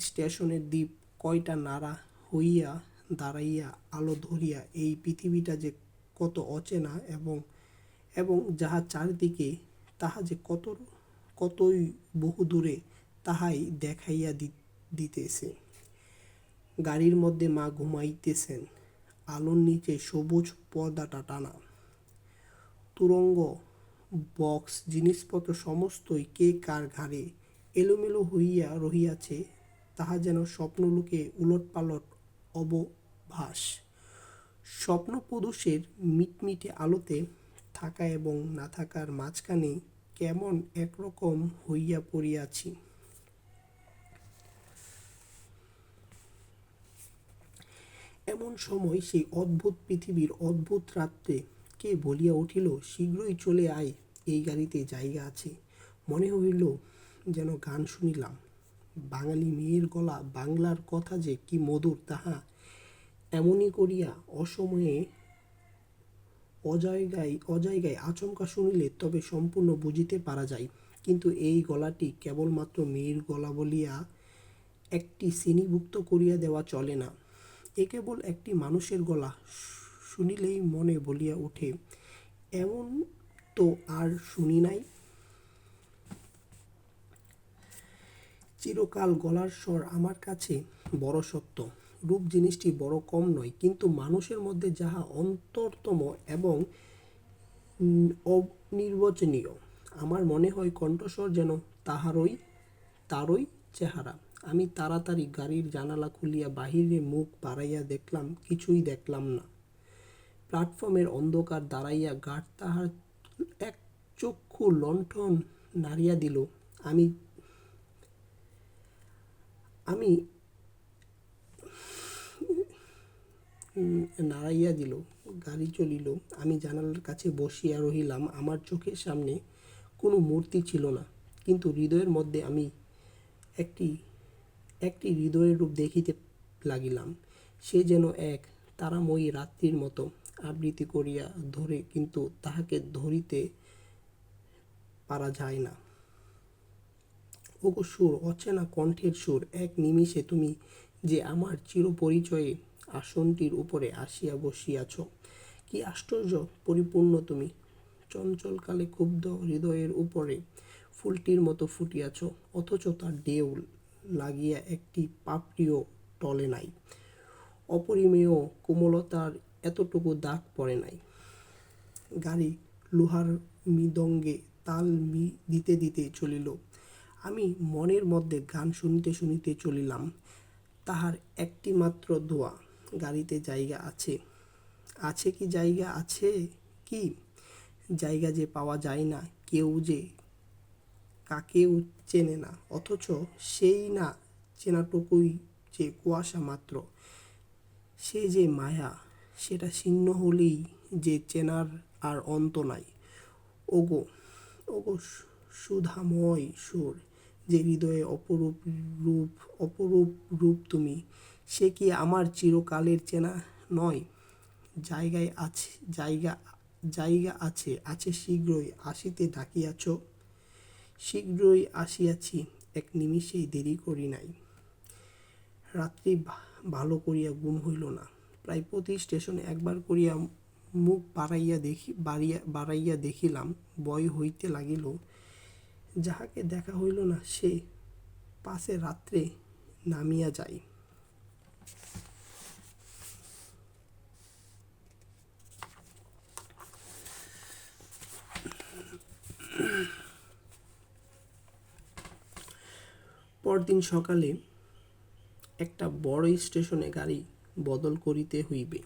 স্টেশনের দ্বীপ কয়টা নাড়া হইয়া দাঁড়াইয়া আলো ধরিয়া এই পৃথিবীটা যে কত অচেনা, এবং যাহা চারিদিকে তাহা যে কতই বহুদূরে, তাহাই দেখাইয়া দিতেছে। গাড়ির মধ্যে মা ঘুমাইতেছেন। আলোর নিচে সবুজ পর্দাটা টানা। তুরঙ্গ, বক্স, জিনিসপত্র সমস্তই কে কার ঘাড়ে এলোমেলো হইয়া রহিয়াছে, তাহা যেন স্বপ্নলোকে উলটপালট অবভাস। স্বপ্নপুরুষের মিটমিটে আলোতে থাকা এবং না থাকার মাঝখানে কেমন একরকম হইয়া পড়িয়াছি। এমন সময় সেই অদ্ভুত পৃথিবীর অদ্ভুত রাত্রে কে বলিয়া উঠিল, শীঘ্রই চলে আয়, এই গাড়িতে জায়গা আছে। মনে হইল যেন গান শুনিলাম। বাঙালি মেয়ের গলা বাংলার কথা যে কি মধুর তাহা এমনি করিয়া অসময়ে অজায়গায় আচমকা শুনিলে তবে সম্পূর্ণ বুঝিতে পারা যায়। কিন্তু এই গলাটি কেবলমাত্র মেয়ের গলা বলিয়া একটি শ্রেণীভুক্ত করিয়া দেওয়া চলে না। এ কেবল একটি মানুষের গলা। শুনিলেই মনে বলিয়া ওঠে, এমন তো আর শুনি নাই। চিরকাল গলার স্বর আমার কাছে বড় সত্য। রূপ জিনিসটি বড় কম নয়, কিন্তু মানুষের মধ্যে যাহা অন্তরতম এবং অনির্বচনীয়, আমার মনে হয় কণ্ঠস্বর যেন তারই চেহারা। আমি তাড়াতাড়ি গাড়ির জানালা খুলিয়া বাহিরে মুখ বাড়াইয়া দেখলাম, কিছুই দেখলাম না। প্ল্যাটফর্মের অন্ধকার দাঁড়াইয়া গার্ড তাহার এক চক্ষু লণ্ঠন নাড়িয়া দিল। আমি আমি নাড়াইয়া দিল। গাড়ি চলিল। আমি জানালার কাছে বসিয়া রহিলাম। আমার চোখের সামনে কোনো মূর্তি ছিল না, কিন্তু হৃদয়ের মধ্যে আমি একটি একটি হৃদয়ের রূপ দেখিতে লাগিলাম। সে যেন এক তারাময়ী রাত্রির মতো আবৃত্তি করিয়া ধরে, কিন্তু তাহাকে ধরিতে পারা যায় না। ওগো সুর, অচেনা কণ্ঠের সুর, এক নিমিষে তুমি যে আমার চিরপরিচয়ে আসনটির উপরে আসিয়া বসিয়াছ। কি আশ্চর্য পরিপূর্ণ তুমি! চঞ্চলকালে ক্ষুব্ধ হৃদয়ের উপরে ফুলটির মতো ফুটিয়াছ, অথচ তার ঢেউ লাগিয়া একটি পাপড়িও টলে নাই। অপরিমেয় কোমলতার এতটুকু দাগ পড়ে নাই। গাড়ি লোহার মৃদঙ্গে তাল দিতে দিতে চলিল। আমি মনের মধ্যে গান শুনিতে শুনিতে চলিলাম। তাহার একটি মাত্র দোয়া, গাড়িতে জায়গা আছে। আছে কি জায়গা? আছে কি জায়গা যে পাওয়া যায় না। কেউ যে কাকেও চেনে না, অথচ সেই না চেনাটুকুই যে কুয়াশা মাত্র। সে যে মায়া, সেটা ছিন্ন হলেই যে চেনার আর অন্ত নাই। ওগো ওগো সুধাময় সুর, যে হৃদয়ে অপরূপ রূপ তুমি, সে কি আমার চিরকালের চেনা নয়? জায়গা আছে, আছে শীঘ্রই আসিতে ডাকিয়াছ। শীঘ্রই আসিয়াছি, এক নিমিষেই দেরি করি নাই। রাত্রি ভালো করিয়া ঘুম হইল না। প্রায় প্রতি স্টেশনে একবার করিয়া মুখ বাড়াইয়া দেখিলাম। ভয় হইতে লাগিল। যাহাকে দেখা হইল না, সে পাছে রাত্রে নামিয়া যায়। পরদিন সকালে একটা বড় স্টেশনে গাড়ি বদল করিতে হইবে।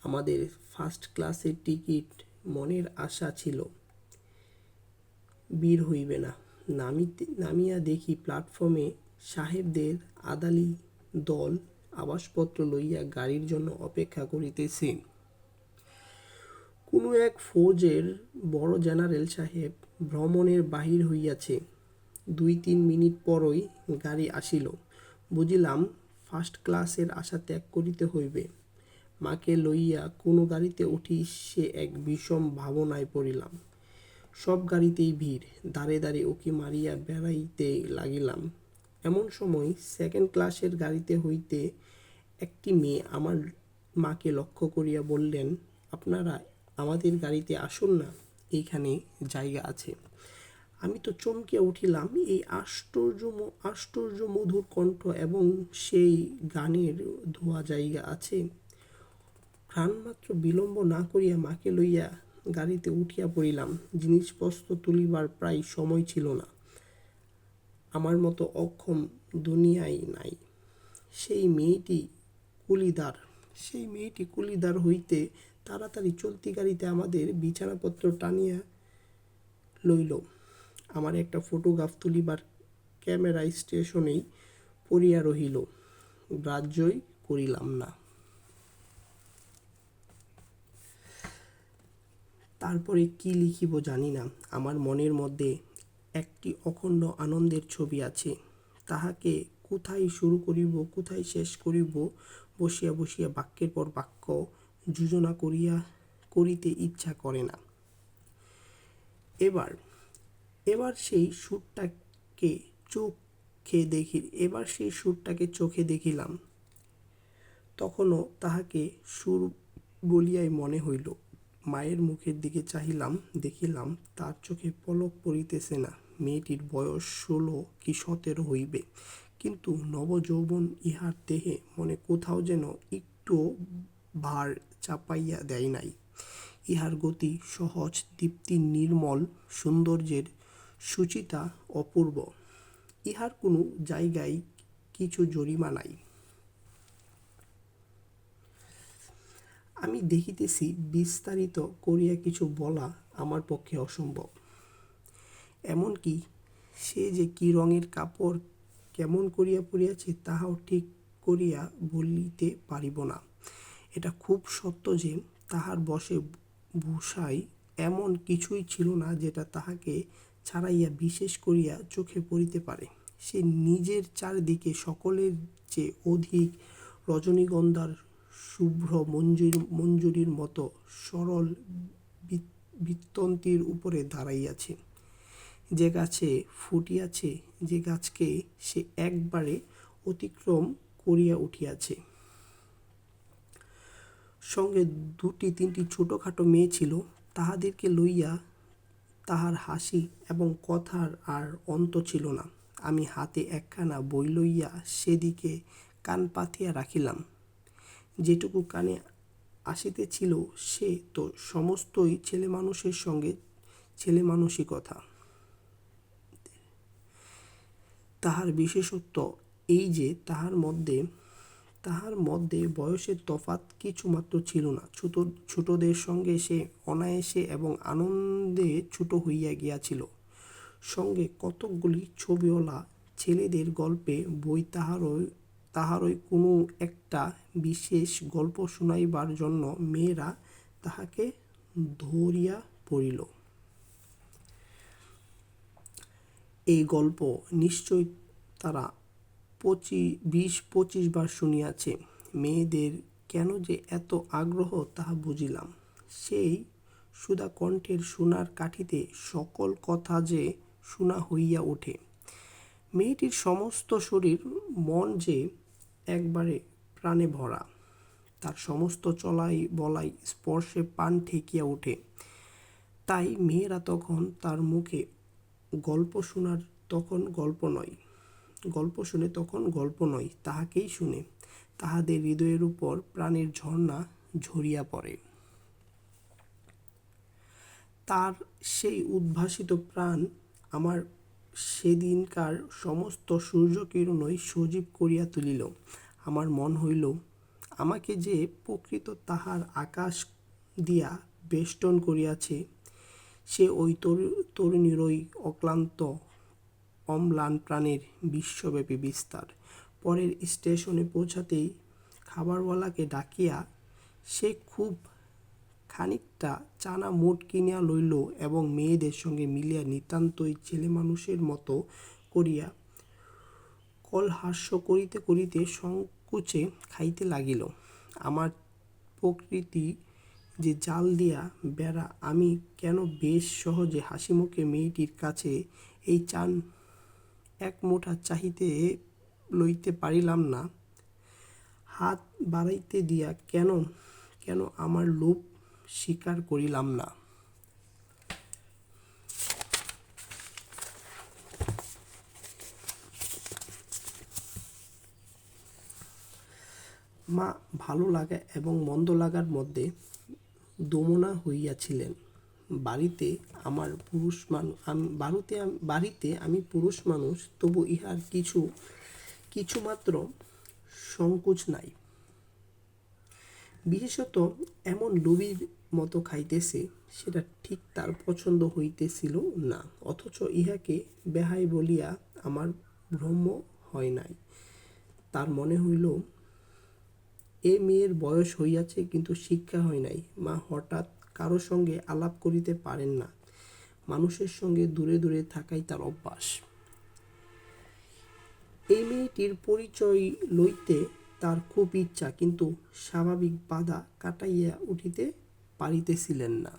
আমাদের ফার্স্ট ক্লাসের টিকিট। মনের আশা ছিল ভিড় হইবে না। নামিয়া দেখি প্ল্যাটফর্মে সাহেবদের আদালি দল আসবাবপত্র লইয়া গাড়ির জন্য অপেক্ষা করিতেছে। কোনো এক ফৌজের বড় জেনারেল সাহেব ভ্রমণে বাহির হইয়াছে। 2-3 মিনিট পরই গাড়ি আসিল। বুঝিলাম ফার্স্ট ক্লাসের আশা ত্যাগ করিতে হইবে। মাকে লইয়া কোন গাড়িতে উঠি সে এক বিষম ভাবনায় পড়িলাম। সব গাড়িতেই ভিড়। দাঁড়ে দাঁড়ে উঁকি মারিয়া বেড়াইতে লাগিলাম। এমন সময় সেকেন্ড ক্লাসের গাড়িতে হইতে একটি মেয়ে আমার মাকে লক্ষ্য করিয়া বললেন, আপনারা আমাদের গাড়িতে আসুন না, এইখানে জায়গা আছে। আমি তো চমকিয়া উঠিলাম। এই আশ্চর্য মধুর কণ্ঠ এবং সেই গানের ধোয়া জায়গা আছে। প্রাণমাত্র বিলম্ব না করিয়া মাকে লইয়া গাড়িতে উঠিয়া পড়িলাম। জিনিসপত্র তুলিবার প্রায় সময় ছিল না। আমার মতো অক্ষম দুনিয়ায় নাই। সেই মেয়েটি কুলিদার হইতে তাড়াতাড়ি চলতি গাড়িতে আমাদের বিছানাপত্র টানিয়া লইল। আমার একটা ফটোগ্রাফ তুলিবার ক্যামেরা স্টেশনেই পড়িয়া রহিল। গ্রাহ্যই করিলাম না। তারপরে কি লিখিব জানি না। আমার মনের মধ্যে একটি অখণ্ড আনন্দের ছবি আছে। তাহাকে কোথায় শুরু করিব কোথায় শেষ করিব বসিয়া বসিয়া বাক্যের পর বাক্য যোজনা করিতে ইচ্ছা করে না। এবার সেই সুরটাকে চোখে দেখিলাম, তখনও তাহাকে সুর বলিয়াই মনে হইল। মায়ের মুখের দিকে চাহিলাম, দেখিলাম তার চোখে পলক পড়িতেছে না। মেয়েটির বয়স 16 কি 17 হইবে, কিন্তু নবযৌবন ইহার দেহে মনে কোথাও যেন একটুও ভার চাপাইয়া দেয় নাই। ইহার গতি সহজ, দীপ্তি নির্মল, সৌন্দর্যের শুচিতা অপূর্ব। ইহার কোনো জায়গায় কিছু জরিমা নাই। আমি দেখিতেছি, বিস্তারিত করিয়া কিছু বলা আমার পক্ষে অসম্ভব। এমনকি সে যে কি রঙের কাপড় কেমন করিয়া পরিয়াছে তাহাও ঠিক করিয়া বলিতে পারিব না। এটা খুব সত্য যে তাহার বশে ভূষায় এমন কিছুই ছিল না যেটা তাহাকে ছাড়াইয়া বিশেষ করিয়া চোখে পড়িতে পারে। সে নিজের চারিদিকে সকলের চেয়ে অধিক রজনীগন্ধার শুভ্র মঞ্জুরির মতো সরল বৃত্তন্তীর উপরে দাঁড়াইয়াছে। যে গাছে ফুটিয়াছে, যে গাছকে সে একবারে অতিক্রম করিয়া উঠিয়াছে। সঙ্গে 2-3টি ছোটোখাটো মেয়ে ছিল। তাহাদেরকে লইয়া তাহার হাসি এবং কথার আর অন্ত ছিল না। আমি হাতে একখানা বই লইয়া সেদিকে কান পাতিয়া রাখিলাম। যেটুকু কানে আসিতেছিল সে তো সমস্তই ছেলেমানুষের সঙ্গে ছেলেমানুষি কথা। তাহার বিশেষত্ব এই যে তাহার মধ্যে বয়সের তফাৎ কিছুমাত্র ছিল না। ছোটদের সঙ্গে সে অনায়াসে এবং আনন্দে ছোট হইয়া গিয়াছিল। সঙ্গে কতকগুলি ছবিওয়ালা ছেলেদের গল্পে বই তাহারই কোনো একটা বিশেষ গল্প শুনাইবার জন্য মেয়েরা তাহাকে ধরিয়া পড়িল। এই গল্প নিশ্চয় তারা 20-25 বার শুনিয়াছে। মেয়েদের কেন যে এত আগ্রহ তাহা বুঝিলাম। সেই সুধাকণ্ঠের সোনার কাঠিতে সকল কথা যে শোনা হইয়া ওঠে। মেয়েটির সমস্ত শরীর মন যে একবারে প্রাণে ভরা। তার সমস্ত চলাই বলাই স্পর্শে প্রাণ ঠেকিয়া ওঠে। তাই মেয়েরা তখন তার মুখে গল্প শুনে তখন গল্প নয়, তাহাকেই শুনে। তাহাদের হৃদয়ের উপর প্রাণের ঝর্ণা ঝরিয়া পড়ে। তার সেই উদ্ভাসিত প্রাণ আমার সেদিনকার সমস্ত সূর্যকিরণই সজীব করিয়া তুলিল। আমার মন হইল, আমাকে যে প্রকৃত তাহার আকাশ দিয়া বেষ্টন করিয়াছে সে ওই তরুণীরই অক্লান্ত অম্লান প্রাণের বিশ্বব্যাপী বিস্তার। পরের স্টেশনে পৌঁছাতেই খাবারওয়ালাকে ডাকিয়া সে খুব খানিকটা চানা মোট কিনিয়া লইল এবং মেয়েদের সঙ্গে মিলিয়া নিতান্তই ছেলেমানুষের মতো করিয়া কলহাস্য করিতে করিতে সংকোচে খাইতে লাগিল। আমার প্রকৃতি যে জাল দিয়া বেড়া, আমি কেন বেশ সহজে হাসিমুখে মেয়েটির কাছে এই চান এক মুঠা চাহিতে লইতে পারিলাম না। হাত বাড়াইতে দিয়া কেন আমার লোভ স্বীকার করিলাম না। মা ভালো লাগা এবং মন্দ লাগার মধ্যে দোমনা হইয়াছিলেন। বাড়িতে আমি পুরুষ মানুষ, তবু ইহার কিছুমাত্র সংকোচ নাই। বিশেষত এমন লোভীর মতো খাইতেছে, সেটা ঠিক তার পছন্দ হইতেছিল না। অথচ ইহাকে বেহাই বলিয়া আমার ভ্রম হয় নাই। তার মনে হইল, এ মেয়ের বয়স হইয়াছে কিন্তু শিক্ষা হয় নাই। মা হঠাৎ কারো সঙ্গে আলাপ করিতে পারেন না। মানুষের সঙ্গে দূরে দূরে থাকাই তার অভ্যাস। এই মেয়েটির পরিচয় লইতে তার খুব ইচ্ছা, কিন্তু স্বাভাবিক বাধা কাটাইয়া উঠিতে পারিতেছিলেন না।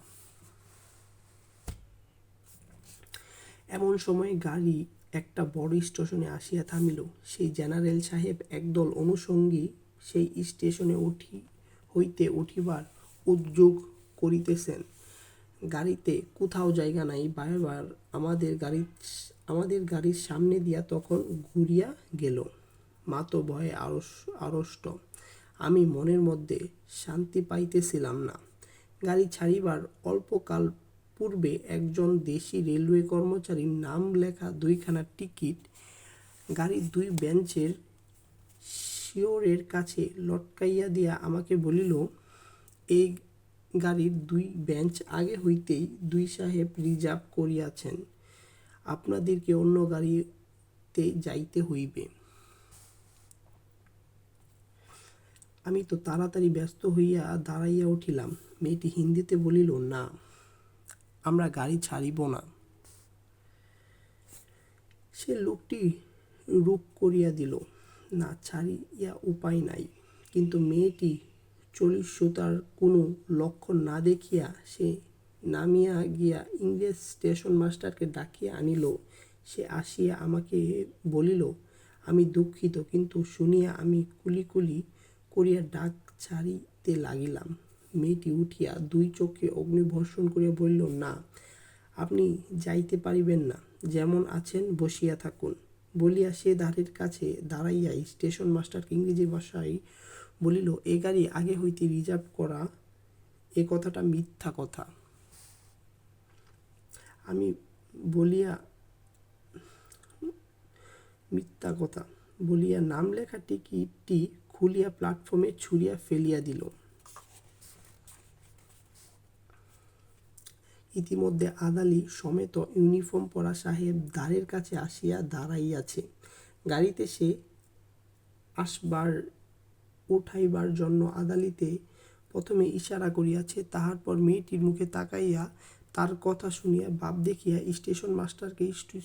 এমন সময় গাড়ি একটা বড় স্টেশনে আসিয়া থামিল। সেই জেনারেল সাহেব একদল অনুষঙ্গী সেই স্টেশনে হইতে উঠিবার উদ্যোগ করিতেছেন। গাড়িতে কোথাও জায়গা নাই। বারবার আমাদের গাড়ির সামনে দিয়া তখন ঘুরিয়া গেল। মা তো ভয়ে আড়ষ্ট। আমি মনের মধ্যে শান্তি পাইতেছিলাম না। গাড়ি ছাড়িবার অল্পকাল পূর্বে একজন দেশি রেলওয়ে কর্মচারীর নাম লেখা দুইখানা টিকিট গাড়ির দুই বেঞ্চের শিয়রের কাছে লটকাইয়া দিয়া আমাকে বলিল, এই গাড়ির দুই বেঞ্চ আগে হইতেই দুই সাহেব রিজার্ভ করিয়াছেন, আপনাদিগকে অন্য গাড়িতে যাইতে হইবে। আমি তো তাড়াতাড়ি ব্যস্ত হইয়া দাঁড়াইয়া উঠিলাম। মেয়েটি হিন্দিতে বলিল, না, আমরা গাড়ি ছাড়িব না। সে লোকটি রূপ করিয়া দিল, না ছাড়িয়া উপায় নাই। কিন্তু মেয়েটি চলিষ্যুতার কোনো লক্ষণ না দেখিয়া সে নামিয়া গিয়া ইংরেজ স্টেশন মাস্টারকে ডাকিয়া আনিল। সে আসিয়া আমাকে বলিল, আমি দুঃখিত, কিন্তু শুনিয়া আমি কুলি করিয়া ডাক ছাড়িতে লাগিলাম। মেয়েটি উঠিয়া দুই চোখে অগ্নিবর্ষণ করিয়া বলিল, না, আপনি যাইতে পারিবেন না, যেমন আছেন বসিয়া থাকুন। বলিয়া সে দ্বারের কাছে দাঁড়াইয়া স্টেশন মাস্টারকে ইংরেজি ভাষায় বলিল, এ গাড়ি আগে হইতে রিজার্ভ করা, এ কথাটা মিথ্যা কথা। আমি মিথ্যা কথা বলিয়া নাম লেখা টিকিটটি খুলিয়া প্ল্যাটফর্মে ছুঁড়িয়া ফেলিয়া দিল। ইতিমধ্যে আদালি সমেত ইউনিফর্ম পরা সাহেব দ্বারের কাছে আসিয়া দাঁড়াইয়াছে। গাড়িতে সে উঠাইবার জন্য আদালিতে প্রথমে ইশারা করিয়াছে। তাহার পর মেয়েটির মুখে তাকাইয়া তার কথা শুনিয়া ভাব দেখিয়া স্টেশন মাস্টারকে একটু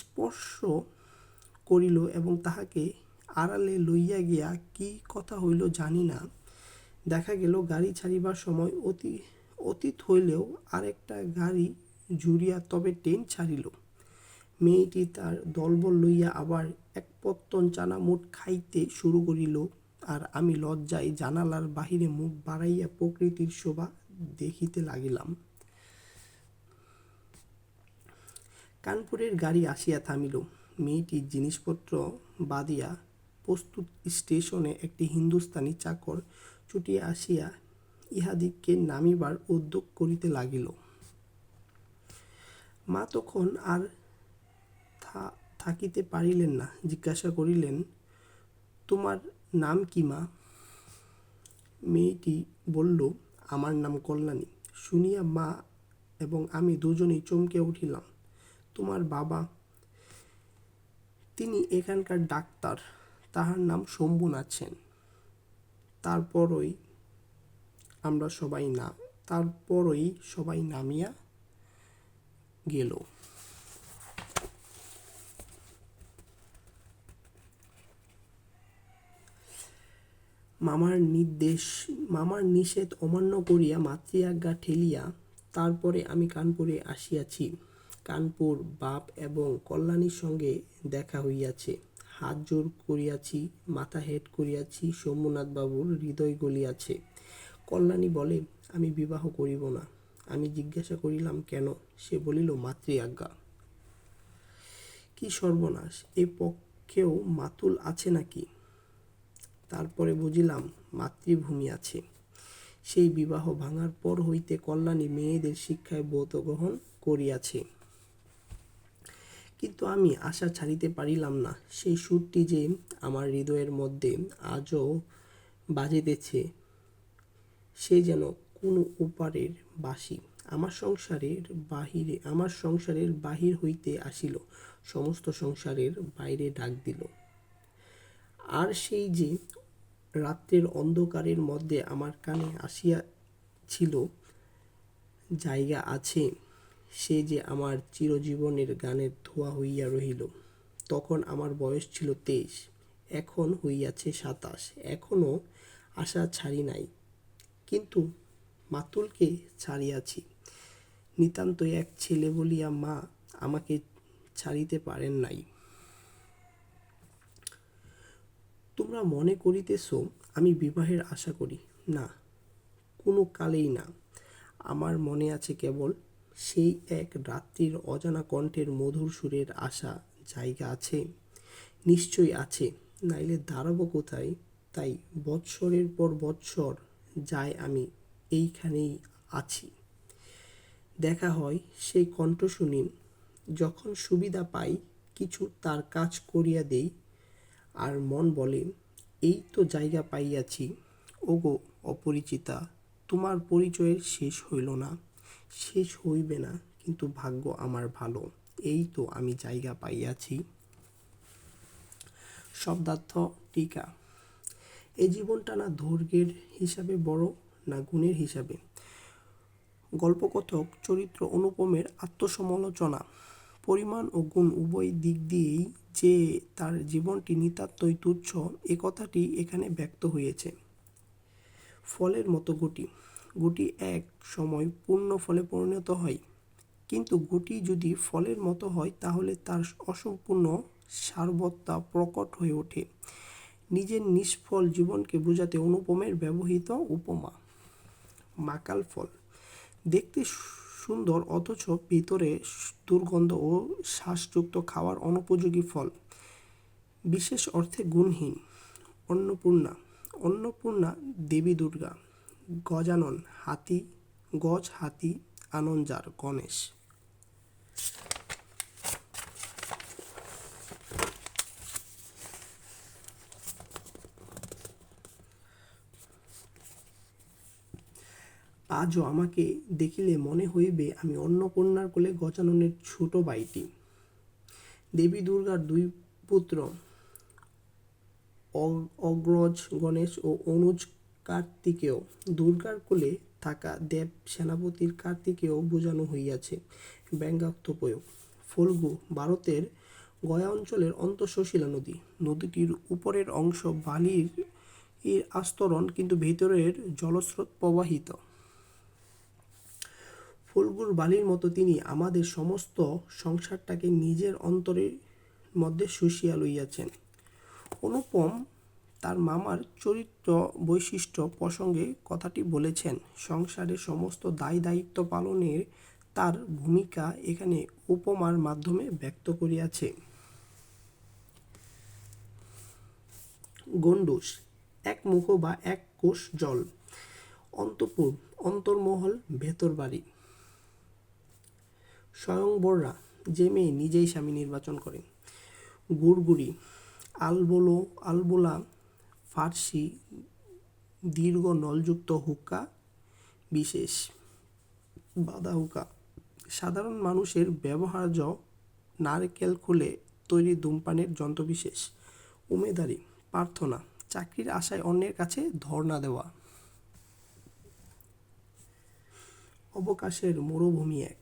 স্পর্শ করিল এবং তাহাকে আড়ালে লইয়া গিয়া কি কথা হইল জানি না, দেখা গেল গাড়ি ছাড়িবার সময় অতীত হইলেও আরেকটা গাড়ি জুড়িয়া তবে ট্রেন ছাড়িল। মেয়েটি তার দলবল লইয়া আবার একপত্তন চানামুট খাইতে শুরু করিল, আর আমি লজ্জায় জানালার বাহিরে মুখ বাড়াইয়া প্রকৃতির শোভা দেখিতে লাগিলাম। কানপুরের গাড়ি আসিয়া থামিল। মেয়েটির জিনিসপত্র বাঁধিয়া প্রস্তুত স্টেশনে একটি হিন্দুস্থানি চাকর ছুটিয়া আসিয়া ইহাদিগকে নামিবার উদ্যোগ করিতে লাগিল। মা তখন আর থাকিতে পারিলেন না, জিজ্ঞাসা করিলেন, তোমার নাম কি মা? মেয়েটি বলল, আমার নাম কল্যাণী। শুনিয়া মা এবং আমি দুজনেই চমকে উঠিলাম। তোমার বাবা? তিনি এখানকার ডাক্তার, তাহার নাম শম্ভুনাথ সেন। তারপরই সবাই নামিয়া গেল। মামার নিষেধ অমান্য করিয়া মাতৃআজ্ঞা ঠেলিয়া তারপরে আমি কানপুরে আসিয়াছি। কানপুর বাপ এবং কল্যাণীর সঙ্গে দেখা হইয়াছে, হাত জোর করিয়াছি, মাথা হেঁট করিয়াছি। শম্ভুনাথবাবুর হৃদয় গলিয়াছে। কল্যাণী বলে, আমি বিবাহ করিব না। আমি জিজ্ঞাসা করিলাম, কেন? সে বলিল, মাতৃআজ্ঞা। কি সর্বনাশ! এ পক্ষেও মাতুল আছে নাকি? তারপরে বুঝিলাম মাতৃভূমি আছে। সেই বিবাহ ভাঙার পর হইতে কল্যাণী মেয়েদের শিক্ষায় ব্রত গ্রহণ করিয়াছে। কিন্তু আমি আশা ছাড়িতে পারিলাম না। সেই সুরটি যে আমার হৃদয়ের মধ্যে আজও বাজিতেছে, সে যেন কোন ওপারের বাঁশি। আমার সংসারের বাহির হইতে আসিল, সমস্ত সংসারের বাইরে ডাক দিল। আর সেই যে রাত্রের অন্ধকারের মধ্যে আমার কানে আসিয়াছিল, জায়গা আছে, সে যে আমার চিরজীবনের গানের ধোঁয়া হইয়া রহিল। তখন আমার বয়স ছিল 23, এখন হইয়াছে 27। এখনও আশা ছাড়ি নাই, কিন্তু মাতুলকে ছাড়িয়াছি। নিতান্তই এক ছেলে বলিয়া মা আমাকে ছাড়িতে পারেন নাই। তোমরা মনে করিতেছ আমি বিবাহের আশা করি না, কোনো কালেই না। আমার মনে আছে কেবল সেই এক রাত্রির অজানা কণ্ঠের মধুর সুরের আশা জায়গা আছে, নিশ্চয়ই আছে, নাইলে দাঁড়াবো কোথায়? তাই বৎসরের পর বৎসর যায় আমি এইখানেই আছি। দেখা হয় সেই কণ্ঠ শুনি, যখন সুবিধা পাই কিছু তার কাজ করিয়া দেই, আর মন বলে এই তো জায়গা পাইয়াছি। ওগো অপরিচিতা, তোমার পরিচয়ের শেষ হইল না, শেষ হইবে না, কিন্তু ভাগ্য আমার ভালো, এই তো আমি জায়গা পাইয়াছি। শব্দার্থ টিকা। এই জীবনটা না দৈর্ঘ্যের হিসাবে বড়, না গুণের হিসাবে। গল্পকথক চরিত্র অনুপমের আত্মসমালোচনা। পরিমাণ ও গুণ উভয় দিক দিয়েই যে তার জীবনটি নিতান্তই তুচ্ছ, এ কথাটি এখানে ব্যক্ত হয়েছে। ফলের মতো গুটি, গুটি এক সময় পূর্ণ ফলে পরিণত হয়, কিন্তু গুটি যদি ফলের মতো হয় তাহলে তার অসম্পূর্ণ সারবত্তা প্রকট হয়ে ওঠে। নিজের নিষ্ফল জীবনকে বোঝাতে অনুপমের ব্যবহৃত উপমা। মাকাল ফল, দেখতে সুন্দর অথচ ভিতরে দুর্গন্ধ ও শ্বাসযুক্ত, খাওয়ার অনুপযোগী ফল, বিশেষ অর্থে গুণহীন। অন্নপূর্ণা, অন্নপূর্ণা দেবী দুর্গা। গজানন, হাতি, গজ হাতি, আনঞ্জার গণেশ। আজও আমাকে দেখিলে মনে হইবে আমি অন্নপূর্ণার কোলে গজাননের ছোট ভাইটি। দেবী দুর্গার দুই পুত্র অগ্রজ গণেশ ও অনুজ কার্তিকেয়। দুর্গার কোলে থাকা দেব সেনাপতির কার্তিকেয় বোঝানো হইয়াছে। ব্যঙ্গাত্মক প্রয়োগ। ফল্গু ভারতের গয়া অঞ্চলের অন্তঃসশীলা নদী। নদীটির উপরের অংশ বালির আস্তরণ, কিন্তু ভিতরের জলস্রোত প্রবাহিত। ফল্গুর বালির মতো তিনি আমাদের সমস্ত সংসারটাকে নিজের অন্তরের মধ্যে শুষিয়া লইয়াছেন। অনুপম তার মামার চরিত্র বৈশিষ্ট্য প্রসঙ্গে কথাটি বলেছেন। সংসারের সমস্ত দায় দায়িত্ব পালনের তার ভূমিকা এখানে উপমার মাধ্যমে ব্যক্ত করিয়াছে। গণ্ডূষ, এক মুখ বা এক কোষ জল। অন্তঃপুর, অন্তর্মহল, ভেতর বাড়ি। স্বয়ংবরা, যে মেয়ে নিজেই স্বামী নির্বাচন করে। গুড়গুড়ি, আলবোলা ফার্সি দীর্ঘ নলযুক্ত হুক্কা বিশেষ। বাদা হুক্কা, সাধারণ মানুষের ব্যবহার্য নারকেল খুলে তৈরি ধূমপানের যন্ত্রবিশেষ। উমেদারি, প্রার্থনা, চাকরির আশায় অন্যের কাছে ধর্ণা দেওয়া। অবকাশের মরুভূমি এক,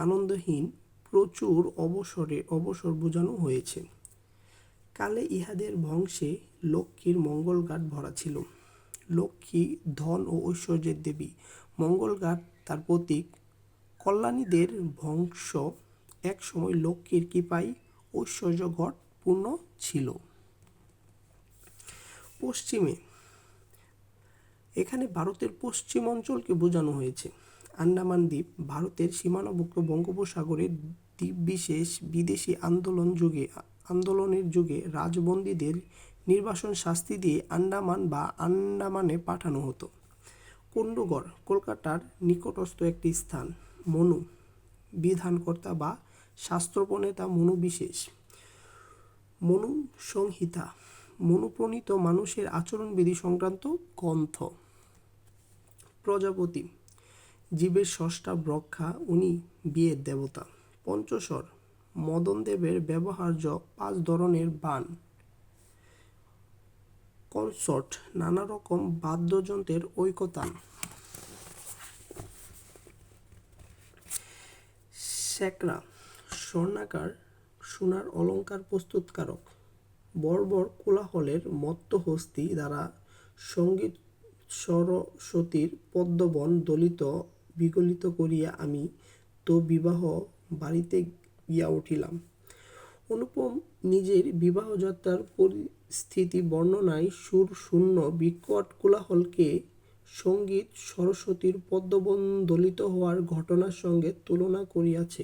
আনন্দহীন, প্রচুর অবসর বোঝানো হয়েছে। কালে ইহাদের বংশে লক্ষ্মীর মঙ্গলঘাট ভরা ছিল। লক্ষ্মী ধন ও ঐশ্বর্যের দেবী, মঙ্গলঘাট তার প্রতীক। কল্যাণীদের বংশ এক সময় লক্ষ্মীর কৃপায় ঐশ্বর্যঘট পূর্ণ ছিল। পশ্চিমে, এখানে ভারতের পশ্চিম অঞ্চলকে বোঝানো হয়েছে। আন্দামান দ্বীপ, ভারতের সীমানাভুক্ত বঙ্গোপসাগরের দ্বীপবিশেষ। বিদেশি আন্দোলনের যুগে রাজবন্দীদের নির্বাসন শাস্তি দিয়ে আন্দামান বা আন্দামানে পাঠানো হতো। কুণ্ডগড়, কলকাতার নিকটস্থ একটি স্থান। মনু, বিধানকর্তা বা শাস্ত্রপ্রণেতা মনু বিশেষ। মনু সংহিতা, মনুপ্রণীত মানুষের আচরণবিধি সংক্রান্ত গ্রন্থ। প্রজাপতি, জীবের স্রষ্টা ব্রহ্মা, উনি বিয়ের দেবতা। পঞ্চস্বর, মদনদেবের ব্যবহার্য 5 ধরনের বাণ। কনসর্ট, নানা রকম বাদ্যযন্ত্রের ঐকতান। স্যাকরা, স্বর্ণাকার সোনার অলঙ্কার প্রস্তুতকারক। বর্বর কোলাহলের মত্ত হস্তি দ্বারা সঙ্গীত সরস্বতীর পদ্মবন দলিত বিগলিত করিয়া আমি তো বিবাহ বাড়িতে গিয়া উঠিলাম। অনুপম নিজের বিবাহযাত্রার পরিস্থিতি বর্ণনায় সুর শূন্য বিকট কোলাহলকে সঙ্গীত সরস্বতীর পদ্মবন দলিত হওয়ার ঘটনার সঙ্গে তুলনা করিয়েছে।